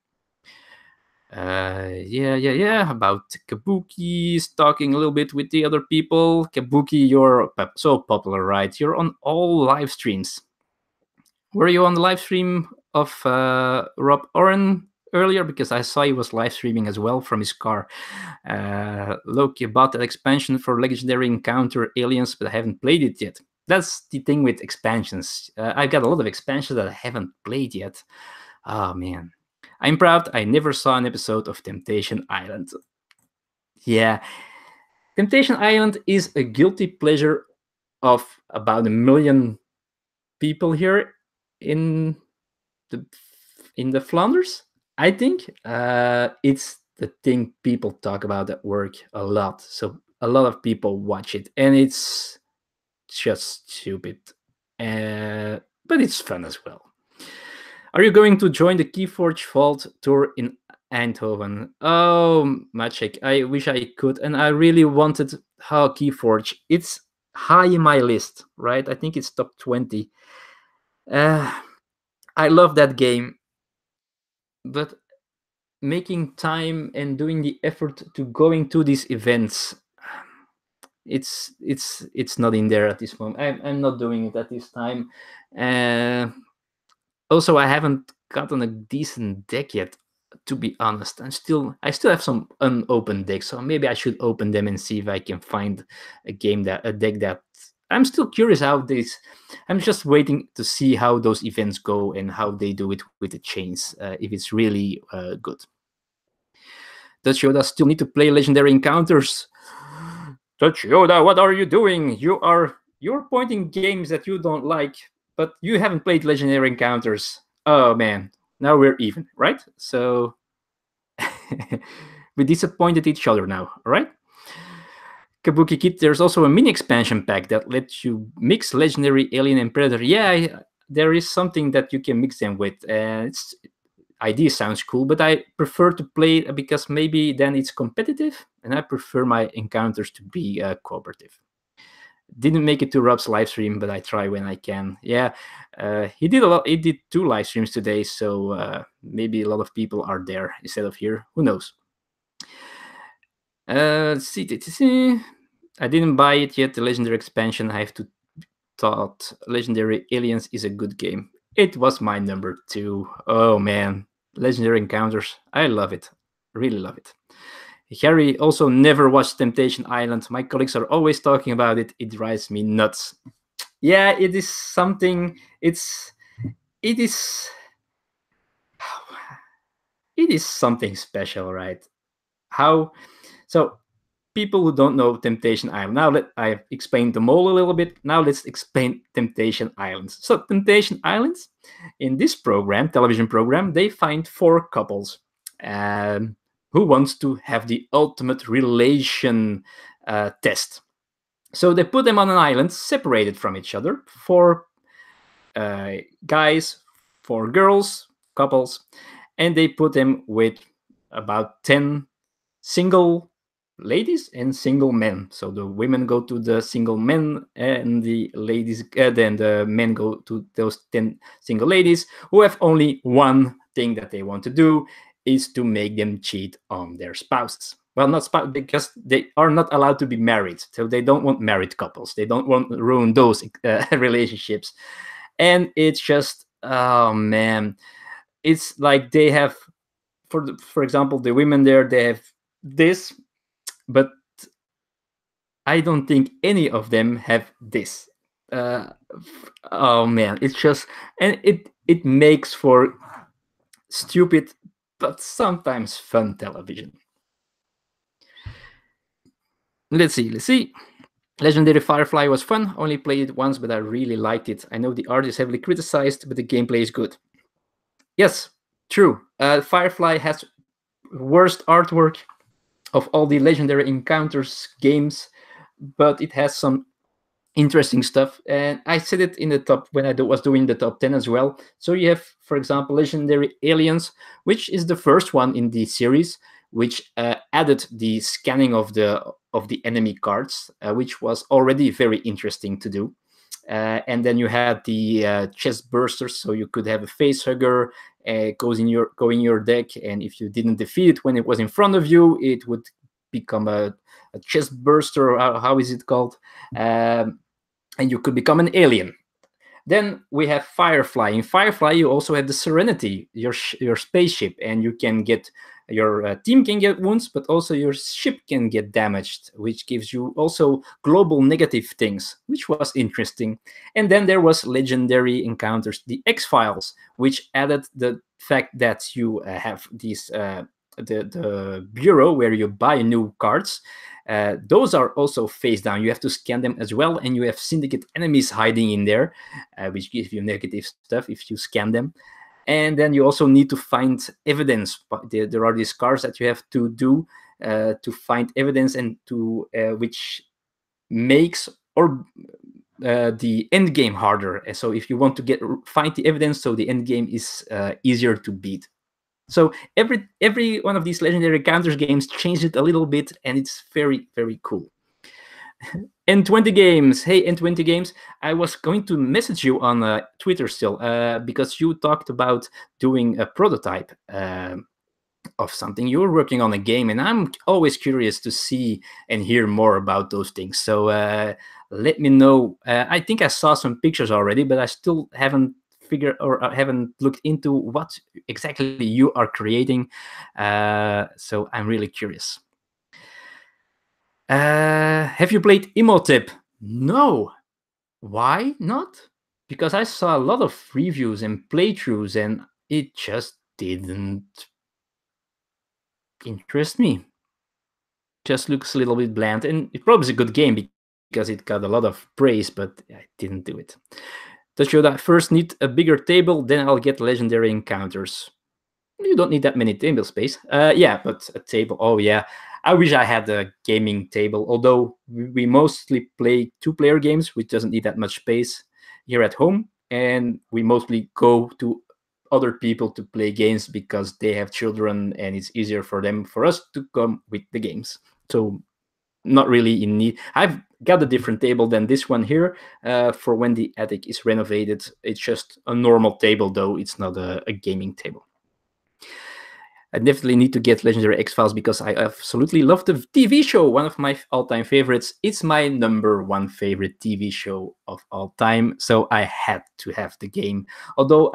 Yeah. About Kabuki, talking a little bit with the other people. Kabuki, you're so popular, right? You're on all live streams. Were you on the live stream of Rob Oren earlier? Because I saw he was live streaming as well from his car. Look, you bought that expansion for Legendary Encounter Aliens, but I haven't played it yet. That's the thing with expansions. I've got a lot of expansions that I haven't played yet. Oh, man. I'm proud I never saw an episode of Temptation Island. Yeah. Temptation Island is a guilty pleasure of about 1 million people here in the Flanders, I think. It's the thing people talk about at work a lot. So a lot of people watch it, and it's just stupid. But it's fun as well. Are you going to join the Keyforge Vault tour in Eindhoven? Oh, Maciek, I wish I could, and I really wanted Keyforge. It's high in my list, right? I think it's top 20. I love that game, but making time and doing the effort to going to these events, it's not in there at this moment. I'm not doing it at this time. Also, I haven't gotten a decent deck yet, to be honest. I still have some unopened decks, so maybe I should open them and see if I can find a deck that I'm still curious how this. I'm just waiting to see how those events go and how they do it with the chains. If it's really good. Does Yoda still need to play Legendary Encounters? Touch Yoda, what are you doing? You're pointing games that you don't like, but you haven't played Legendary Encounters. Oh man, now we're even, right? So we disappointed each other now, all right? Kabuki Kid, there's also a mini expansion pack that lets you mix Legendary, Alien, and Predator. Yeah, there is something that you can mix them with. It's idea sounds cool, but I prefer to play it because maybe then it's competitive, and I prefer my encounters to be cooperative. Didn't make it to Rob's live stream, but I try when I can. Yeah, he did a lot. He did 2 live streams today, so maybe a lot of people are there instead of here. Who knows? See. I didn't buy it yet. The Legendary expansion. I have to thought Legendary Aliens is a good game. It was my number 2. Oh man, Legendary Encounters. I love it. Really love it. Harry also never watched Temptation Island. My colleagues are always talking about it. It drives me nuts. Yeah, it is something. It is something special, right? So people who don't know Temptation Island. Now I've explained the mole a little bit. Now let's explain Temptation Islands. So Temptation Islands, in this television program, they find 4 couples who wants to have the ultimate relation test. So they put them on an island separated from each other, 4 guys, 4 girls, couples, and they put them with about 10 single ladies and single men. So the women go to the single men, and the ladies, then the men go to those 10 single ladies who have only one thing that they want to do, is to make them cheat on their spouses. Well, not spouse, because they are not allowed to be married. So they don't want married couples. They don't want to ruin those relationships. And it's just, oh man, it's like they have, for example, the women there, they have this, but I don't think any of them have this. Oh man, it's just, and it makes for stupid but sometimes fun television. Let's see. Legendary Firefly was fun. Only played it once, but I really liked it. I know the art is heavily criticized, but the gameplay is good. Yes, true. Firefly has worst artwork of all the Legendary Encounters games, but it has some interesting stuff. And I said it in the top when I was doing the top 10 as well. So you have, for example, Legendary Aliens, which is the first one in the series, which added the scanning of the enemy cards, which was already very interesting to do. And then you had the chest bursters, so you could have a face hugger go in your deck, and if you didn't defeat it when it was in front of you, it would become a chest burster. How is it called? And you could become an alien. Then we have Firefly. In Firefly, you also have the Serenity, your spaceship, and you can get your team can get wounds, but also your ship can get damaged, which gives you also global negative things, which was interesting. And then there was Legendary Encounters, the X-Files, which added the fact that you have these the bureau where you buy new cards. Those are also face down. You have to scan them as well, and you have syndicate enemies hiding in there, which gives you negative stuff if you scan them. And then you also need to find evidence. There are these cards that you have to do to find evidence, and to which makes or the end game harder. And so if you want to find the evidence, so the end game is easier to beat. So every one of these Legendary Encounters games changed it a little bit, and it's very, very cool. N20 Games. Hey, N20 Games. I was going to message you on Twitter still because you talked about doing a prototype of something. You were working on a game, and I'm always curious to see and hear more about those things. So let me know. I think I saw some pictures already, but I still haven't figured or haven't looked into what exactly you are creating. So I'm really curious. Have you played Imhotep? No. Why not? Because I saw a lot of reviews and playthroughs, and it just didn't interest me. Just looks a little bit bland, and it probably is a good game because it got a lot of praise, but I didn't do it. Should I first need a bigger table, then I'll get Legendary Encounters. You don't need that many table space. Yeah, but a table. Oh yeah, I wish I had a gaming table. Although we mostly play two-player games, which doesn't need that much space here at home, and we mostly go to other people to play games because they have children, and it's easier for us to come with the games. So not really in need. I've got a different table than this one here for when the attic is renovated. It's just a normal table, though. It's not a gaming table. I definitely need to get Legendary X-Files because I absolutely love the TV show, one of my all-time favorites. It's my #1 favorite TV show of all time, so I had to have the game. Although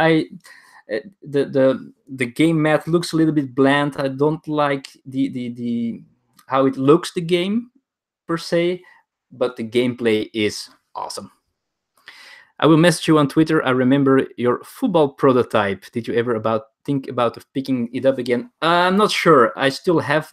the game math looks a little bit bland. I don't like the how it looks, the game per se, but the gameplay is awesome. I will message you on Twitter. I remember your football prototype. Did you ever think about picking it up again? I'm not sure. I still have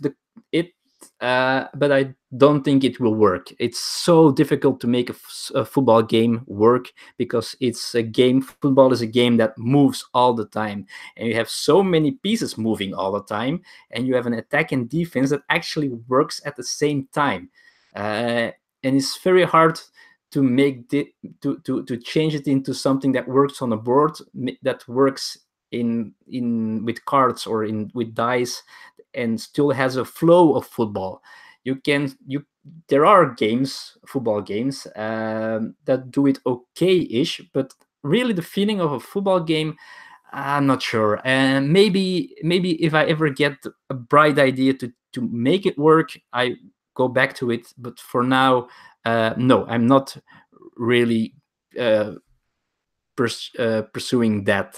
it, but I don't think it will work. It's so difficult to make a football game work because it's a game. Football is a game that moves all the time, and you have so many pieces moving all the time, and you have an attack and defense that actually works at the same time, and it's very hard to make to change it into something that works on a board, that works in with cards or with dice, and still has a flow of football. There are football games that do it okay-ish, but really the feeling of a football game, I'm not sure. And maybe if I ever get a bright idea to make it work, I go back to it. But for now, no, I'm not really pursuing that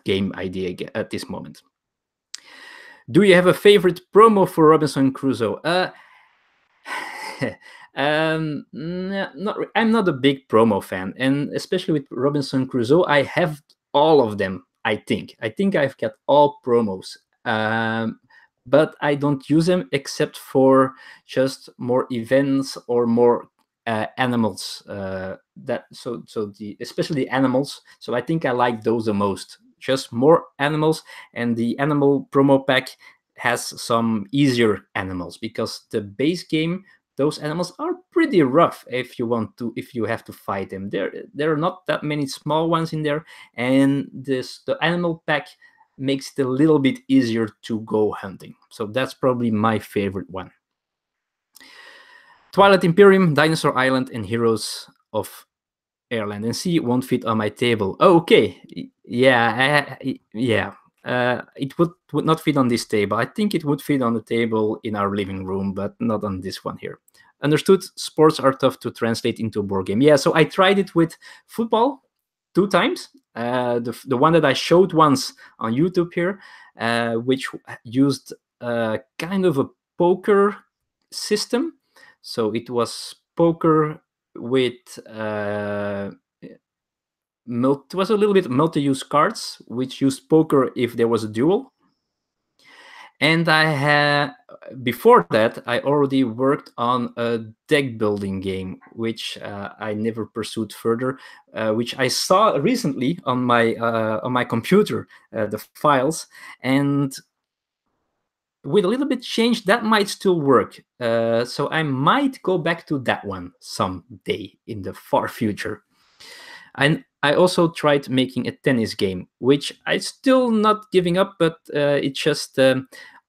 game idea at this moment. Do you have a favorite promo for Robinson Crusoe? I'm not a big promo fan, and especially with Robinson Crusoe, I have all of them. I think I've got all promos, but I don't use them except for just more events or more animals. Especially the animals. So I think I like those the most. Just more animals, and the animal promo pack has some easier animals, because the base game, those animals are pretty rough if you have to fight them. There are not that many small ones in there, and the animal pack makes it a little bit easier to go hunting. So that's probably my favorite one. Twilight Imperium, Dinosaur Island, and Heroes of Airland and Sea won't fit on my table. Oh, okay, yeah, yeah. It would not fit on this table. I think it would fit on the table in our living room, but not on this one here. Understood. Sports are tough to translate into a board game. Yeah, so I tried it with football 2 times. The one that I showed once on YouTube here, which used kind of a poker system. So it was poker with it was a little bit multi-use cards, which used poker if there was a duel. And I had before that I already worked on a deck building game, which I never pursued further, which I saw recently on my computer, the files, and with a little bit change, that might still work. So I might go back to that one someday in the far future. And I also tried making a tennis game, which I still not giving up, but it's just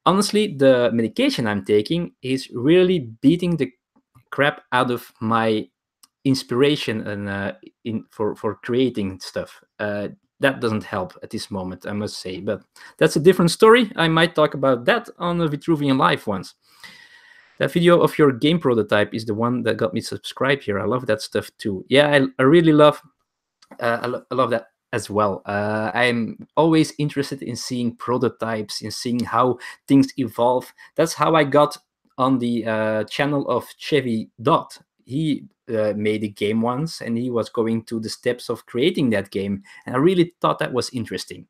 honestly, the medication I'm taking is really beating the crap out of my inspiration and for creating stuff. That doesn't help at this moment, I must say. But that's a different story. I might talk about that on a Vitruvian Live once. That video of your game prototype is the one that got me subscribed here. I love that stuff too. Yeah, I really love I love that as well. I'm always interested in seeing prototypes, in seeing how things evolve. That's how I got on the channel of Chevy Dot. He made a game once, and he was going through the steps of creating that game, and I really thought that was interesting.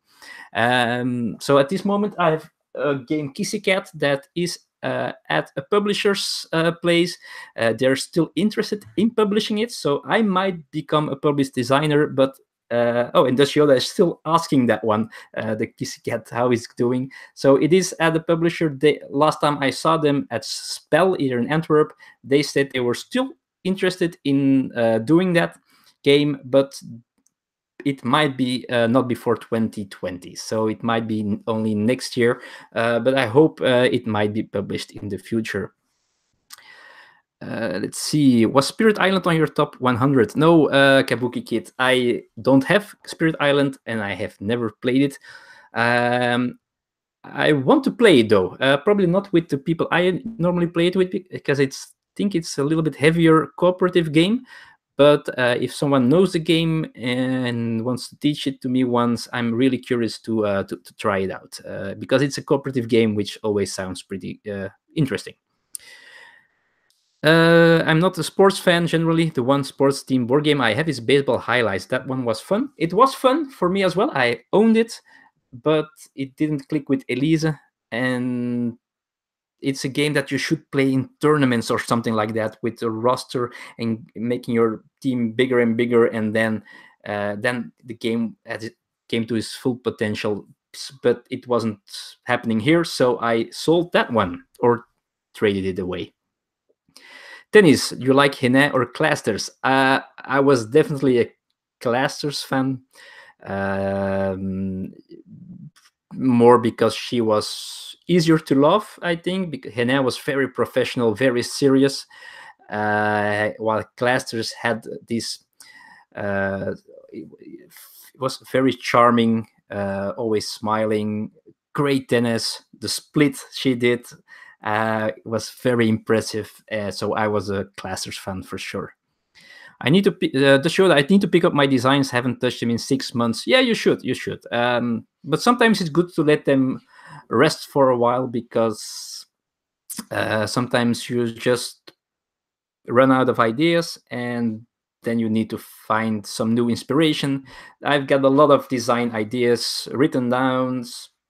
So at this moment, I have a game Kissy Cat that is at a publisher's place. They're still interested in publishing it, so I might become a published designer. But and Yoda is still asking that one, the Kissy Cat, how it's doing. So it is at the publisher. Last time I saw them at Spell, here in Antwerp, they said they were still interested in doing that game, but it might be not before 2020, so it might be only next year, but I hope it might be published in the future. Let's see, was Spirit Island on your top 100? No, Kabuki Kid, I don't have Spirit Island and I have never played it. I want to play it though, probably not with the people I normally play it with, because I think it's a little bit heavier cooperative game. But if someone knows the game and wants to teach it to me once, I'm really curious to try it out, because it's a cooperative game, which always sounds pretty interesting. I'm not a sports fan generally. The one sports team board game I have is Baseball Highlights. That one was fun. It was fun for me as well. I owned it, but it didn't click with Elise, and it's a game that you should play in tournaments or something like that, with a roster and making your team bigger and bigger, and then the game as it came to its full potential. But it wasn't happening here, so I sold that one or traded it away. Tennis, you like Hene or Clasters? I was definitely a Clasters fan. More because she was easier to love, I think, because Hene was very professional, very serious, while Clasters had this it was very charming, always smiling, great tennis. The split she did was very impressive, so I was a Clasters fan for sure. I need to show that I need to pick up my designs. Haven't touched them in 6 months. Yeah, you should. You should. But sometimes it's good to let them rest for a while, because sometimes you just run out of ideas, and then you need to find some new inspiration. I've got a lot of design ideas written down,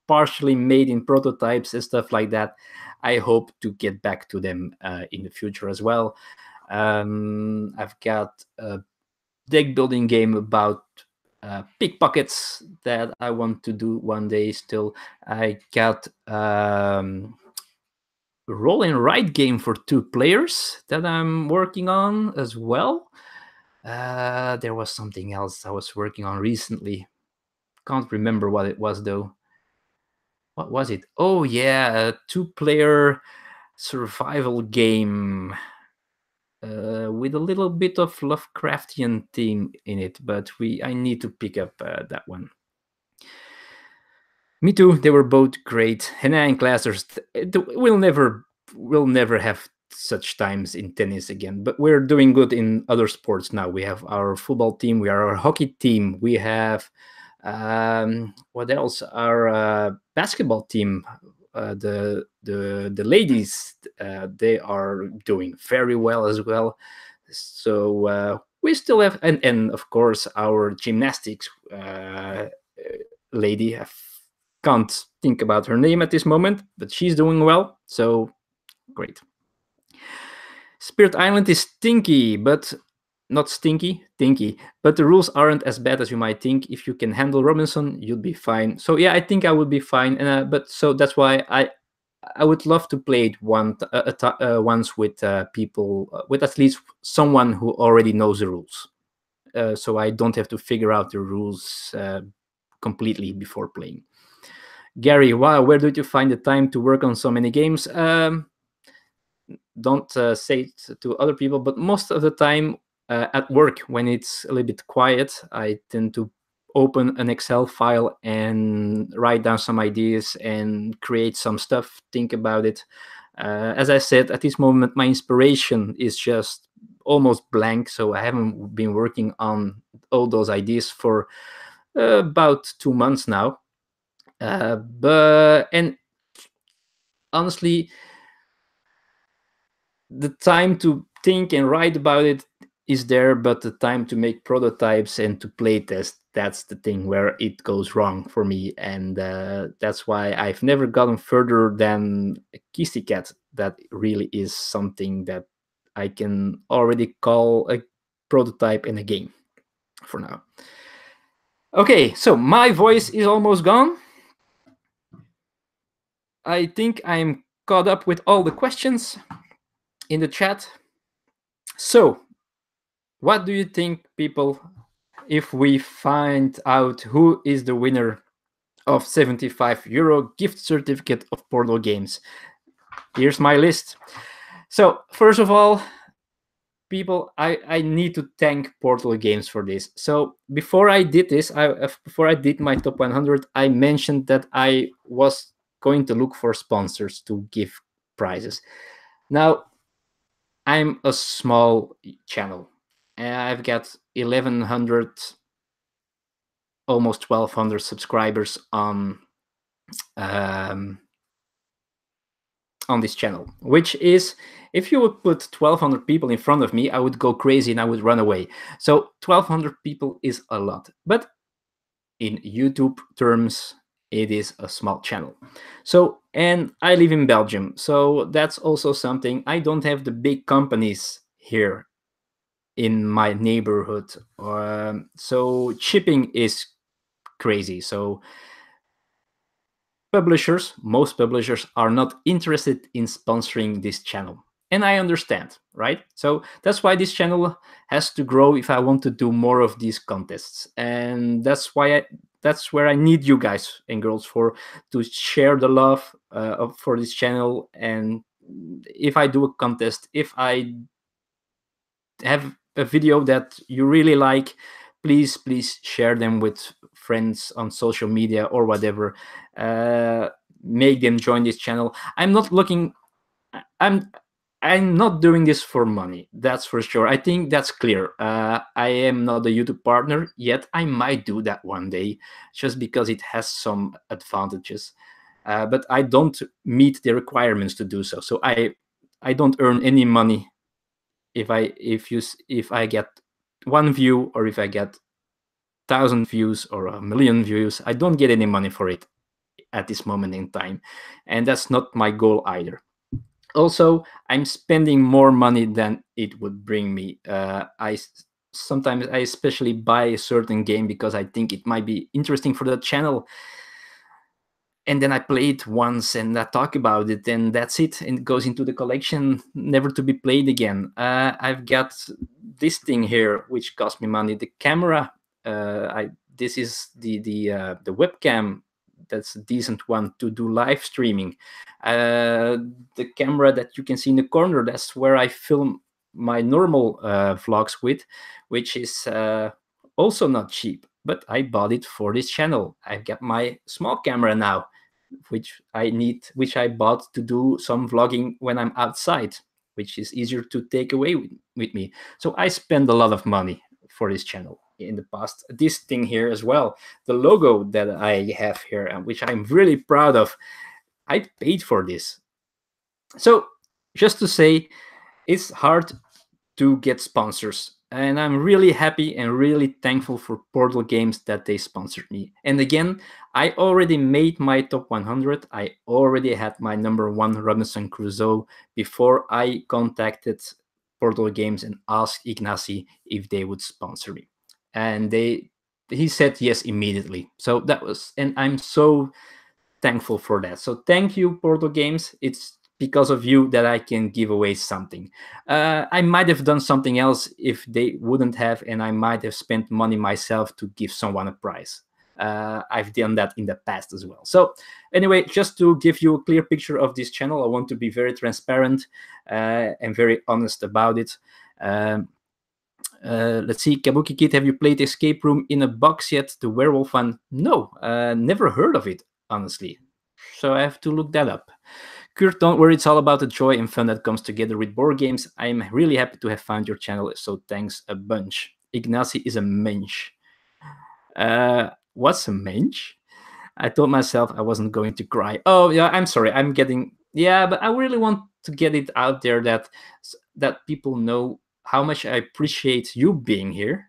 partially made in prototypes and stuff like that. I hope to get back to them in the future as well. I've got a deck building game about pickpockets that I want to do one day still. I got roll and write game for 2 players that I'm working on as well. There was something else I was working on recently. Can't remember what it was though. What was it? Oh yeah, a 2-player survival game with a little bit of Lovecraftian theme in it, but I need to pick up that one. Me too. They were both great. Hannah and Classers. We'll never have such times in tennis again. But we're doing good in other sports now. We have our football team. We are our hockey team. We have what else? Our basketball team. The ladies. They are doing very well as well. So we still have, and of course our gymnastics lady. Can't think about her name at this moment, but she's doing well, so great. Spirit Island is stinky, but not stinky, tinky. But the rules aren't as bad as you might think. If you can handle Robinson, you'll be fine. So yeah, I think I would be fine. But so that's why I would love to play it once with people, with at least someone who already knows the rules. So I don't have to figure out the rules completely before playing. Gary, wow, where did you find the time to work on so many games? Don't say it to other people, but most of the time at work, when it's a little bit quiet, I tend to open an Excel file and write down some ideas and create some stuff, think about it. As I said, at this moment, my inspiration is just almost blank, so I haven't been working on all those ideas for about 2 months now. And honestly, the time to think and write about it is there, but the time to make prototypes and to play test, that's the thing where it goes wrong for me. And that's why I've never gotten further than Kissy Cat. That really is something that I can already call a prototype in a game for now. Okay, so my voice is almost gone. I think I'm caught up with all the questions in the chat. So, what do you think, people, if we find out who is the winner of €75 gift certificate of Portal Games? Here's my list. So, first of all, people, I need to thank Portal Games for this. So before I did this, before I did my top 100, I mentioned that I was going to look for sponsors to give prizes. Now, I'm a small channel, and I've got 1,100, almost 1,200 subscribers on this channel, which is, if you would put 1,200 people in front of me, I would go crazy and I would run away. So 1,200 people is a lot, but in YouTube terms, it is a small channel. So, and I live in Belgium, so that's also something. I don't have the big companies here in my neighborhood, so shipping is crazy. So most publishers are not interested in sponsoring this channel. And I understand, right? So that's why this channel has to grow if I want to do more of these contests. And that's why that's where I need you guys and girls to share the love for this channel. And if I do a contest, if I have a video that you really like, please share them with friends on social media or whatever. Make them join this channel. I'm not doing this for money, that's for sure. I think that's clear. I am not a YouTube partner yet. I might do that one day, just because it has some advantages. But I don't meet the requirements to do so. So I don't earn any money if I get 1 view, or if I get 1,000 views or 1,000,000 views. I don't get any money for it at this moment in time, and that's not my goal either. Also, I'm spending more money than it would bring me. Sometimes I especially buy a certain game because I think it might be interesting for the channel, and then I play it once and I talk about it, and that's it. And it goes into the collection, never to be played again. I've got this thing here, which cost me money. The camera. This is the webcam. That's a decent one to do live streaming. The camera that you can see in the corner. That's where I film my normal vlogs with, which is also not cheap. But I bought it for this channel. I've got my small camera now, which I bought to do some vlogging when I'm outside, which is easier to take away with me. So I spend a lot of money for this channel in the past. This thing here as well, the logo that I have here, and which I'm really proud of, I paid for this. So just to say, it's hard to get sponsors. And I'm really happy and really thankful for Portal Games that they sponsored me. And again, I already made my top 100. I already had my number one Robinson Crusoe before I contacted Portal Games and asked Ignacy if they would sponsor me. And he said yes immediately. So that was, and I'm so thankful for that. So thank you, Portal Games. It's because of you that I can give away something. I might have done something else if they wouldn't have, and I might have spent money myself to give someone a prize. I've done that in the past as well. So anyway, just to give you a clear picture of this channel, I want to be very transparent and very honest about it. Let's see, Kabuki Kid, have you played Escape Room in a Box yet? The werewolf one? No, never heard of it, honestly. So I have to look that up. Kurt, don't worry, it's all about the joy and fun that comes together with board games. I'm really happy to have found your channel, so thanks a bunch. Ignacy is a mensch. What's a mensch? I told myself I wasn't going to cry. Oh, yeah, I'm sorry. I'm getting... Yeah, but I really want to get it out there that people know how much I appreciate you being here.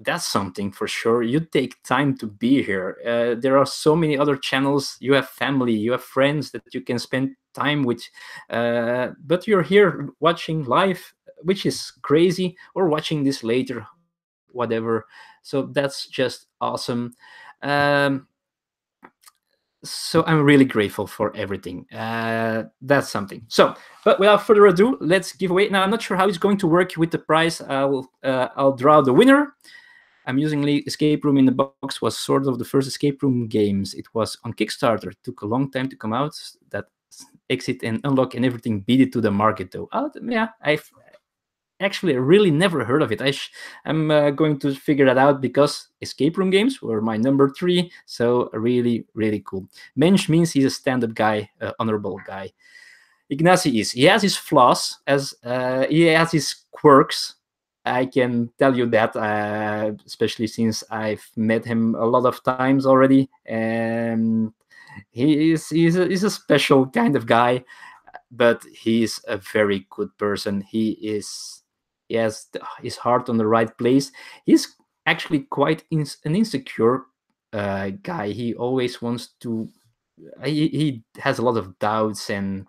That's something for sure. You take time to be here. There are so many other channels. You have family, you have friends that you can spend time with. But you're here watching live, which is crazy, or watching this later, whatever. So that's just awesome. Um, so I'm really grateful for everything. That's something. So, but without further ado, let's give away. Now, I'm not sure how it's going to work with the prize. I'll draw the winner. I'm using Escape Room in the Box was sort of the first escape room games. It was on Kickstarter. It took a long time to come out. That exit and unlock and everything beat it to the market, though. Yeah, I've actually really never heard of it. I'm going to figure that out because escape room games were my number 3. So really, really cool. Mensch means he's a stand-up guy, honorable guy. Ignacy is. He has his flaws, as he has his quirks. I can tell you that, especially since I've met him a lot of times already. And he's a special kind of guy, but he's a very good person. He has his heart on the right place. He's actually quite an insecure guy. He always wants to. He has a lot of doubts and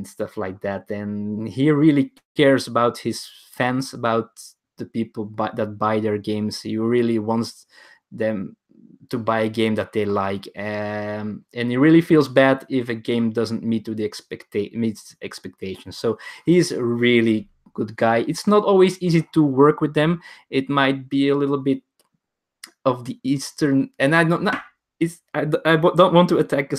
stuff like that, and he really cares about his fans, about the people that buy their games. He really wants them to buy a game that they like, and he really feels bad if a game doesn't meets expectations. So he's a really good guy. It's not always easy to work with them. It might be a little bit of the Eastern, and I don't not it's I don't want to attack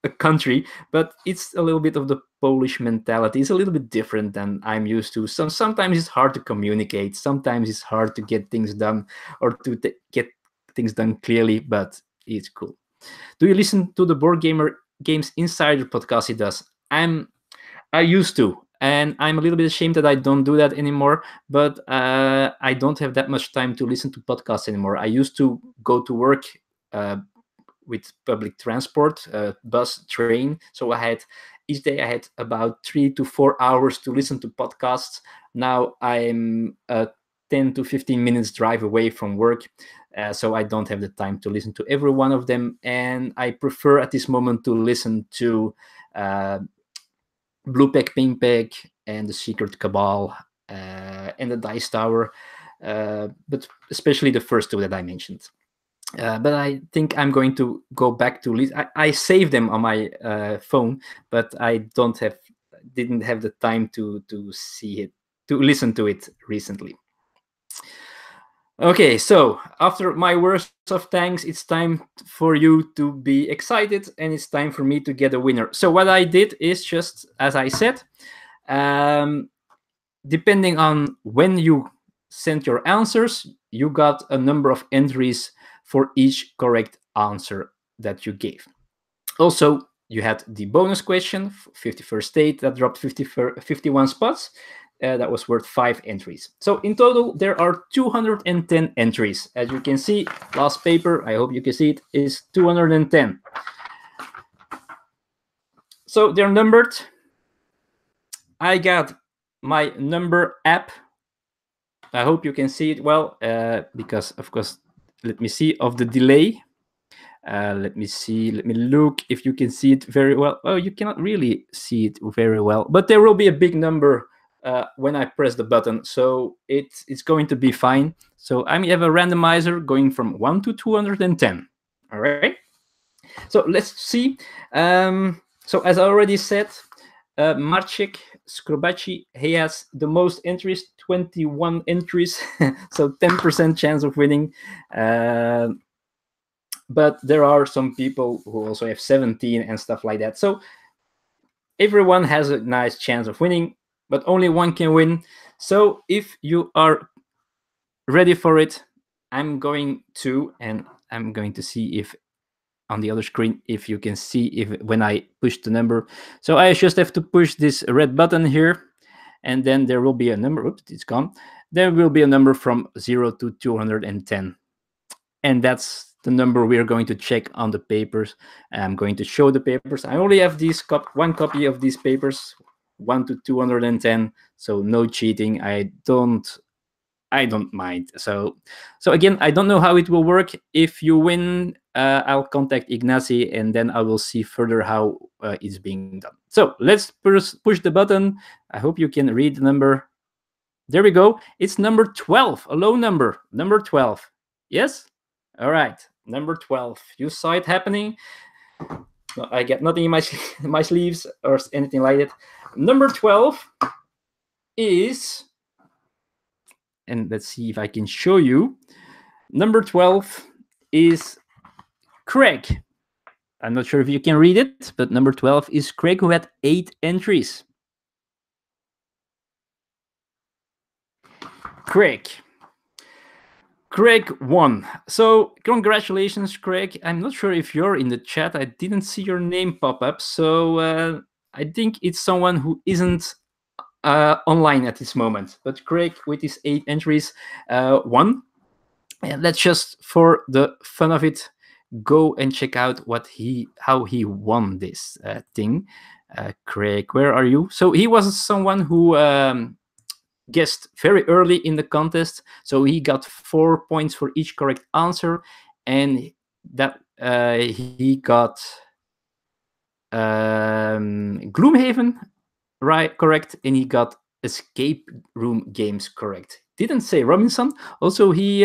a country, but it's a little bit of the Polish mentality. It's a little bit different than I'm used to. Sometimes it's hard to communicate. Sometimes it's hard to get things done or to get things done clearly, but it's cool. Do you listen to the Board Gamer Games Insider podcast? He does. I used to, and I'm a little bit ashamed that I don't do that anymore. But I don't have that much time to listen to podcasts anymore. I used to go to work with public transport, bus, train. So each day I had about 3 to 4 hours to listen to podcasts. Now I'm 10 to 15 minutes drive away from work. So I don't have the time to listen to every one of them. And I prefer at this moment to listen to Blue Pack, Pink Pack, and the Secret Cabal, and the Dice Tower, but especially the first two that I mentioned. But I think I'm going to go back to list. I saved them on my phone, but I didn't have the time to see it, to listen to it recently. Okay, so after my words of thanks, it's time for you to be excited, and it's time for me to get a winner. So what I did is just, as I said, depending on when you sent your answers, you got a number of entries for each correct answer that you gave. Also, you had the bonus question, 51st State, that dropped 51 spots. That was worth 5 entries. So in total, there are 210 entries. As you can see, last paper, I hope you can see it, is 210. So they're numbered. I got my number app. I hope you can see it well, because, of course, let me see, of the delay. Let me see. Let me look if you can see it very well. Oh, you cannot really see it very well, but there will be a big number when I press the button, so it's going to be fine. So I have a randomizer going from 1 to 210. All right. So let's see. So as I already said, Marcek Skrobaci, he has the most entries, 21 entries, so 10% chance of winning. But there are some people who also have 17 and stuff like that. So everyone has a nice chance of winning, but only one can win. So if you are ready for it, I'm going to see if on the other screen, if you can see if when I push the number. So I just have to push this red button here, and then there will be a number. Oops, it's gone. There will be a number from 0 to 210. And that's the number we are going to check on the papers. I'm going to show the papers. I only have one copy of these papers, 1 to 210. So no cheating. I don't mind. So again, I don't know how it will work. If you win, I'll contact Ignacy, and then I will see further how it's being done. So let's push the button. I hope you can read the number. There we go. It's number 12, a low number, number 12. Yes? All right, number 12. You saw it happening. I get nothing in my sleeves or anything like that. Number 12 is, and let's see if I can show you. Number 12 is Craig. I'm not sure if you can read it, but number 12 is Craig, who had 8 entries. Craig won. So congratulations, Craig. I'm not sure if you're in the chat. I didn't see your name pop up. So I think it's someone who isn't online at this moment. But Craig, with his 8 entries, won. And let's just, for the fun of it, go and check out how he won this thing. Craig, where are you? So he was someone who guessed very early in the contest, so he got 4 points for each correct answer, and that he got Gloomhaven correct, and he got Escape Room Games correct. Didn't say Robinson. Also, he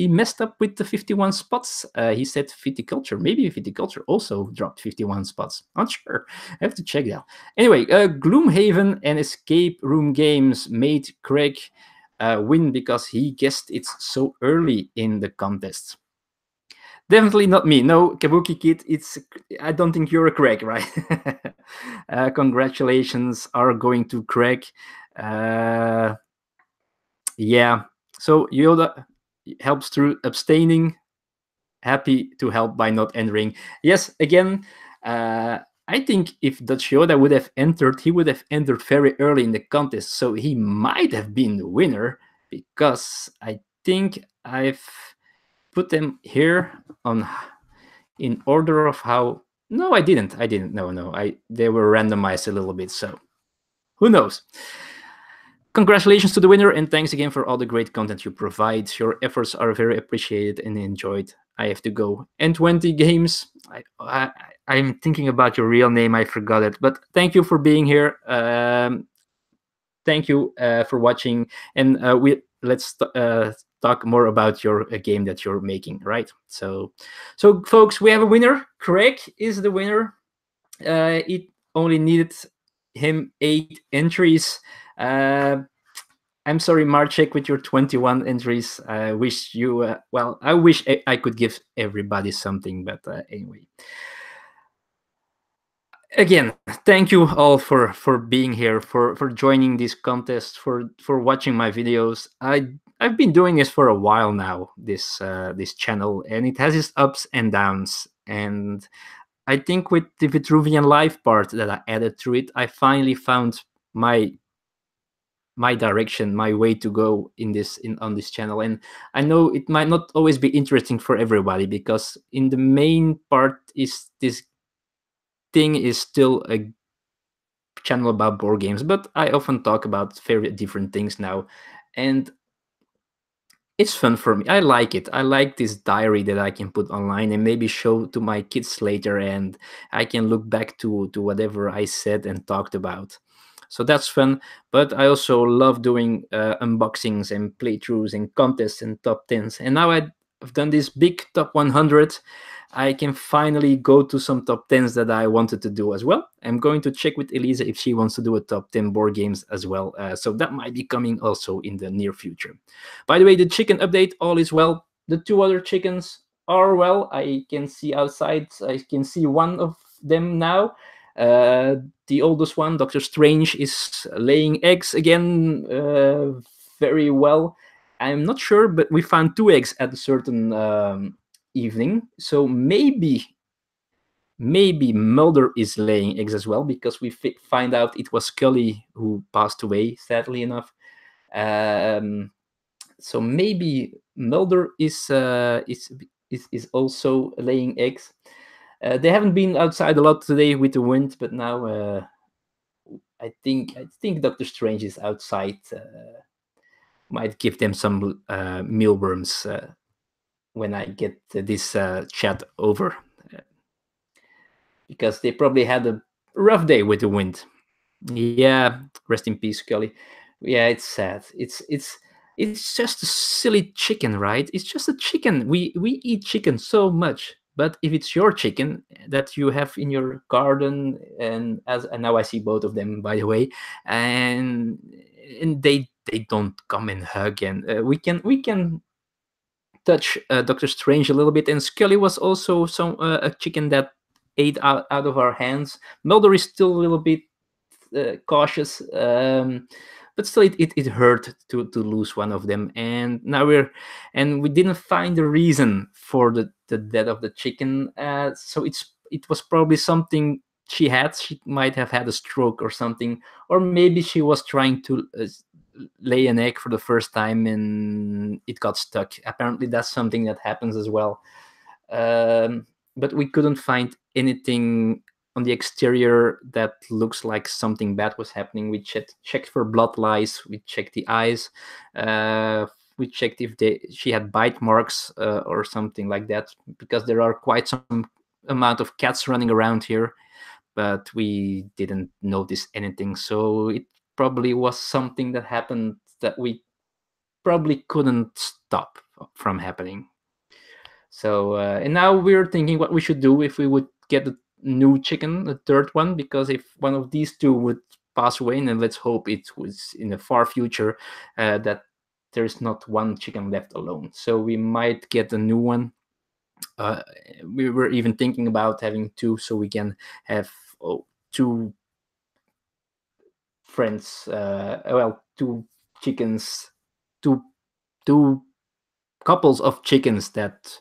messed up with the 51 spots. He said Viticulture. Maybe Viticulture also dropped 51 spots. Not sure. I have to check that. Anyway, Gloomhaven and Escape Room Games made Craig win because he guessed it so early in the contest. Definitely not me. No, Kabuki Kid, I don't think you're a Craig, right? Congratulations are going to Craig. Yeah, so Yoda helps through abstaining. Happy to help by not entering. Yes, again, I think if Dutch Yoda would have entered, he would have entered very early in the contest, so he might have been the winner, because I think I've put them here in order of how. No, I didn't. No. They were randomized a little bit, so who knows. Congratulations to the winner, and thanks again for all the great content you provide. Your efforts are very appreciated and enjoyed I have to go. And 20 games. I'm thinking about your real name. I forgot it. But thank you for being here. Thank you for watching. And let's talk more about your game that you're making, right? So folks, we have a winner. Craig is the winner. It only needed him 8 entries. I'm sorry, Marcek, with your 21 entries. I wish you, I wish I could give everybody something, but anyway. Again, thank you all for being here, for joining this contest, for watching my videos. I've been doing this for a while now, this channel, and it has its ups and downs. And I think with the Vitruvian live part that I added to it, I finally found my direction, my way to go on this channel. And I know it might not always be interesting for everybody, because in the main part is this thing is still a channel about board games, but I often talk about very different things now, and it's fun for me. I like it. I like this diary that I can put online and maybe show to my kids later, and I can look back to whatever I said and talked about. So that's fun. But I also love doing unboxings and playthroughs and contests and top 10s. And now I've done this big top 100. I can finally go to some top 10s that I wanted to do as well. I'm going to check with Elisa if she wants to do a top 10 board games as well. So that might be coming also in the near future. By the way, the chicken update, all is well. The 2 other chickens are well. I can see outside. I can see one of them now. The oldest one, Dr. Strange, is laying eggs again very well. I'm not sure, but we found 2 eggs at a certain evening. So maybe Mulder is laying eggs as well, because we find out it was Scully who passed away, sadly enough. So maybe Mulder is also laying eggs. They haven't been outside a lot today with the wind, but now I think Doctor Strange is outside. Might give them some mealworms when I get this chat over, because they probably had a rough day with the wind. Yeah, rest in peace, Scully. Yeah, it's sad. It's just a silly chicken, right? It's just a chicken. We eat chicken so much, but if it's your chicken that you have in your garden, and now I see both of them, by the way, and they don't come and hug, and we can touch Doctor Strange a little bit. And Scully was also a chicken that ate out of our hands. Mulder is still a little bit cautious, but still it hurt to lose one of them. And now we didn't find the reason for the death of the chicken. So it was probably something she might have had a stroke or something, or maybe she was trying to lay an egg for the first time and it got stuck. Apparently that's something that happens as well. But we couldn't find anything on the exterior that looks like something bad was happening. We checked for blood lice. We checked the eyes. We checked if she had bite marks or something like that, because there are quite some amount of cats running around here, but we didn't notice anything. So it probably was something that happened that we probably couldn't stop from happening. So and now we're thinking what we should do if we would get a new chicken, the third one, because if one of these 2 would pass away, and then let's hope it was in the far future, that there's not one chicken left alone. So we might get a new one. We were even thinking about having 2, so we can have 2 friends, 2 chickens, two couples of chickens that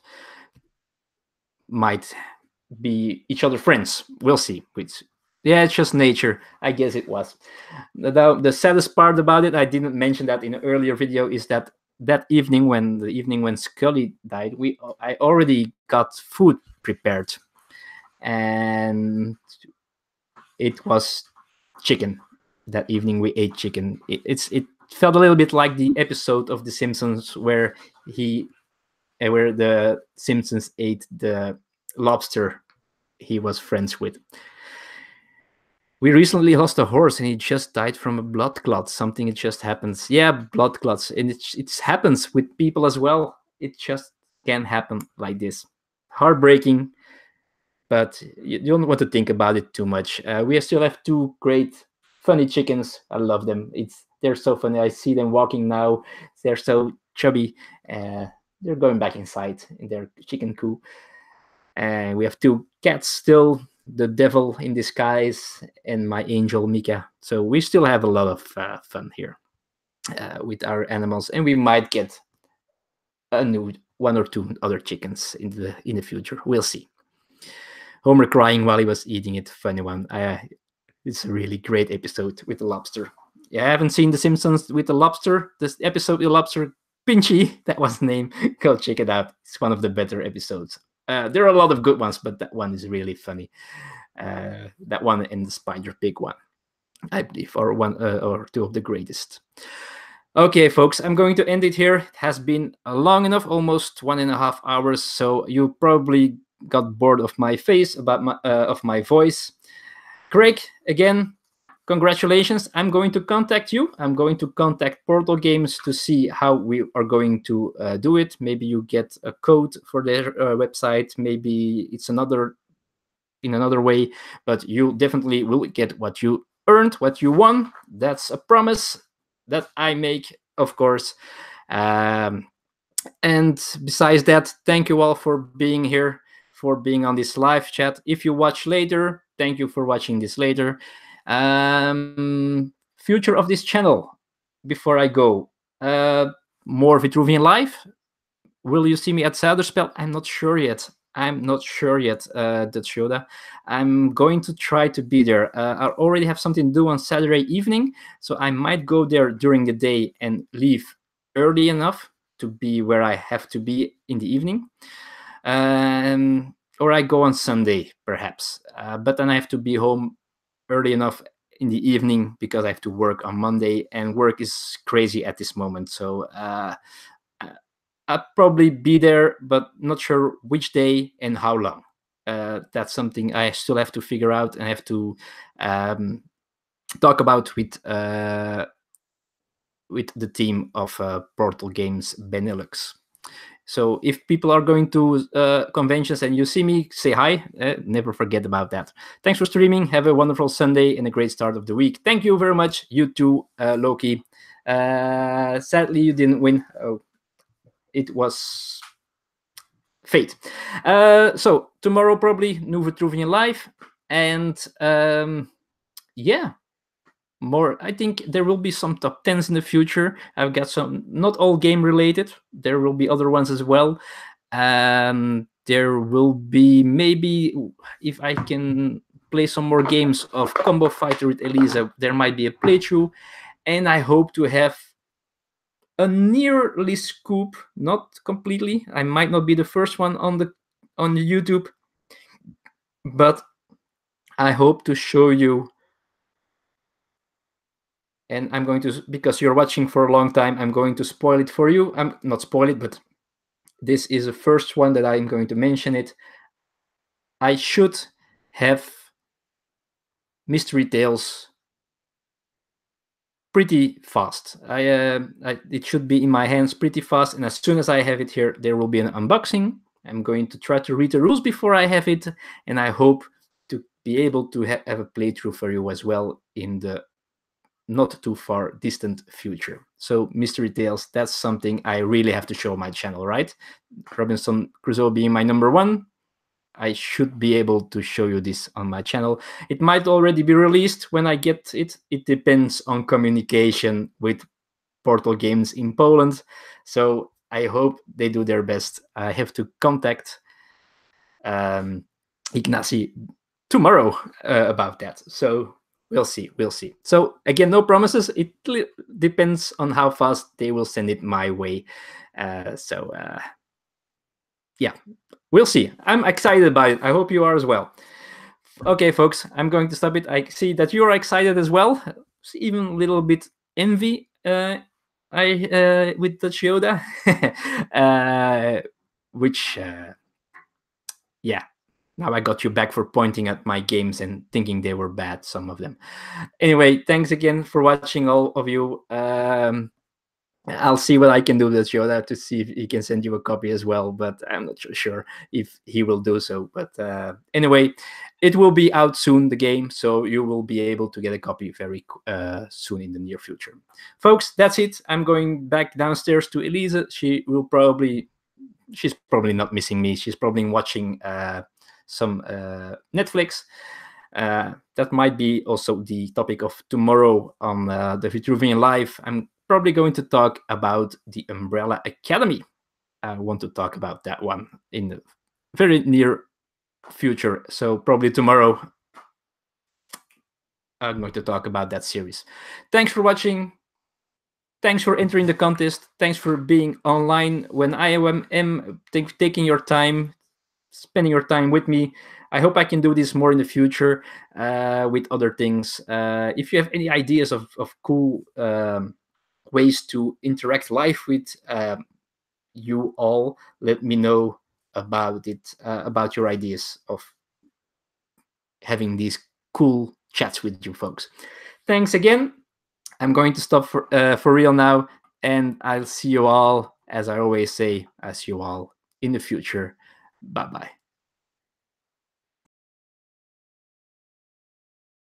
might be each other friends. We'll see. Yeah, it's just nature. I guess it was. The saddest part about it, I didn't mention that in an earlier video, is that evening when Scully died, I already got food prepared, and it was chicken. That evening we ate chicken. It felt a little bit like the episode of The Simpsons where he where the Simpsons ate the lobster he was friends with. We recently lost a horse and he just died from a blood clot. Something, it just happens. Yeah, blood clots. And it happens with people as well. It just can happen like this. Heartbreaking, but you don't want to think about it too much. We still have two great, funny chickens. I love them. They're so funny. I see them walking now. They're so chubby. They're going back inside in their chicken coop. And we have two cats still, the devil in disguise and my angel Mika. So we still have a lot of fun here with our animals, and we might get a new one or two other chickens in the future. We'll see. Homer crying while he was eating it, funny one. It's a really great episode with the lobster. Yeah, I haven't seen The Simpsons with the lobster. This episode with the lobster, Pinchy, that was the name. Go check it out. It's one of the better episodes. There are a lot of good ones, but that one is really funny. That one and the Spider Pig one, I believe, are one or two of the greatest. Okay, folks, I'm going to end it here. It has been long enough, almost 1.5 hours. So you probably got bored of my face, of my voice. Craig, again, congratulations. I'm going to contact you. I'm going to contact Portal Games to see how we are going to do it. Maybe you get a code for their website. Maybe it's in another way, but you definitely will get what you earned, what you won. That's a promise that I make, of course. And besides that, thank you all for being here, for being on this live chat. If you watch later, thank you for watching this later. Future of this channel, before I go, more Vitruvian live. Will you see me at Zuiderspel? I'm not sure yet. That's Yoda. I'm going to try to be there. I already have something to do on Saturday evening, so I might go there during the day and leave early enough to be where I have to be in the evening. Or I go on Sunday, perhaps. But then I have to be home early enough in the evening because I have to work on Monday, and work is crazy at this moment. So I'll probably be there, but not sure which day and how long. That's something I still have to figure out and have to talk about with the team of Portal Games Benelux. So if people are going to conventions and you see me, say hi. Never forget about that. Thanks for streaming. Have a wonderful Sunday and a great start of the week. Thank you very much. You too, Loki. Sadly, you didn't win. Oh, it was fate. So tomorrow probably new Vitruvian live, and yeah, more. I think there will be some top 10s in the future. I've got some, not all game related. There will be other ones as well. There will be, maybe if I can play some more games of Combo Fighter with Elisa, there might be a playthrough, and I hope to have a nearly scoop, not completely. I might not be the first one on the YouTube, but I hope to show you. And I'm going to, because you're watching for a long time, I'm going to spoil it for you. I'm not spoil it, but this is the first one that I'm going to mention it. I should have Mystery Tales pretty fast. It should be in my hands pretty fast, and as soon as I have it here, there will be an unboxing. I'm going to try to read the rules before I have it, and I hope to be able to have a playthrough for you as well in the not too far distant future. So Mystery Tales, that's something I really have to show my channel, right? Robinson Crusoe being my number one, I should be able to show you this on my channel. It might already be released when I get it. It depends on communication with Portal Games in Poland. So I hope they do their best. I have to contact Ignacy tomorrow about that. So we'll see. So again, no promises. It depends on how fast they will send it my way. Yeah, we'll see. I'm excited about it. I hope you are as well. Okay, folks, I'm going to stop it. I see that you are excited as well. Even a little bit envy with the Yoda. which yeah, now I got you back for pointing at my games and thinking they were bad, some of them. Anyway, thanks again for watching, all of you. I'll see what I can do with Yoda to see if he can send you a copy as well, but I'm not sure if he will do so. But anyway, it will be out soon, the game, so you will be able to get a copy very soon in the near future. Folks, that's it. I'm going back downstairs to Elisa. She's probably not missing me. She's probably watching some Netflix. That might be also the topic of tomorrow on the Vitruvian Live. I'm probably going to talk about the Umbrella Academy. I want to talk about that one in the very near future. So probably tomorrow I'm going to talk about that series. Thanks for watching. Thanks for entering the contest. Thanks for being online when I am taking your time, spending your time with me. I hope I can do this more in the future with other things. If you have any ideas of cool ways to interact live with you all, let me know about it, about your ideas of having these cool chats with you folks. Thanks again. I'm going to stop for real now, and I'll see you all, as I always say, I'll see you all in the future. Bye-bye.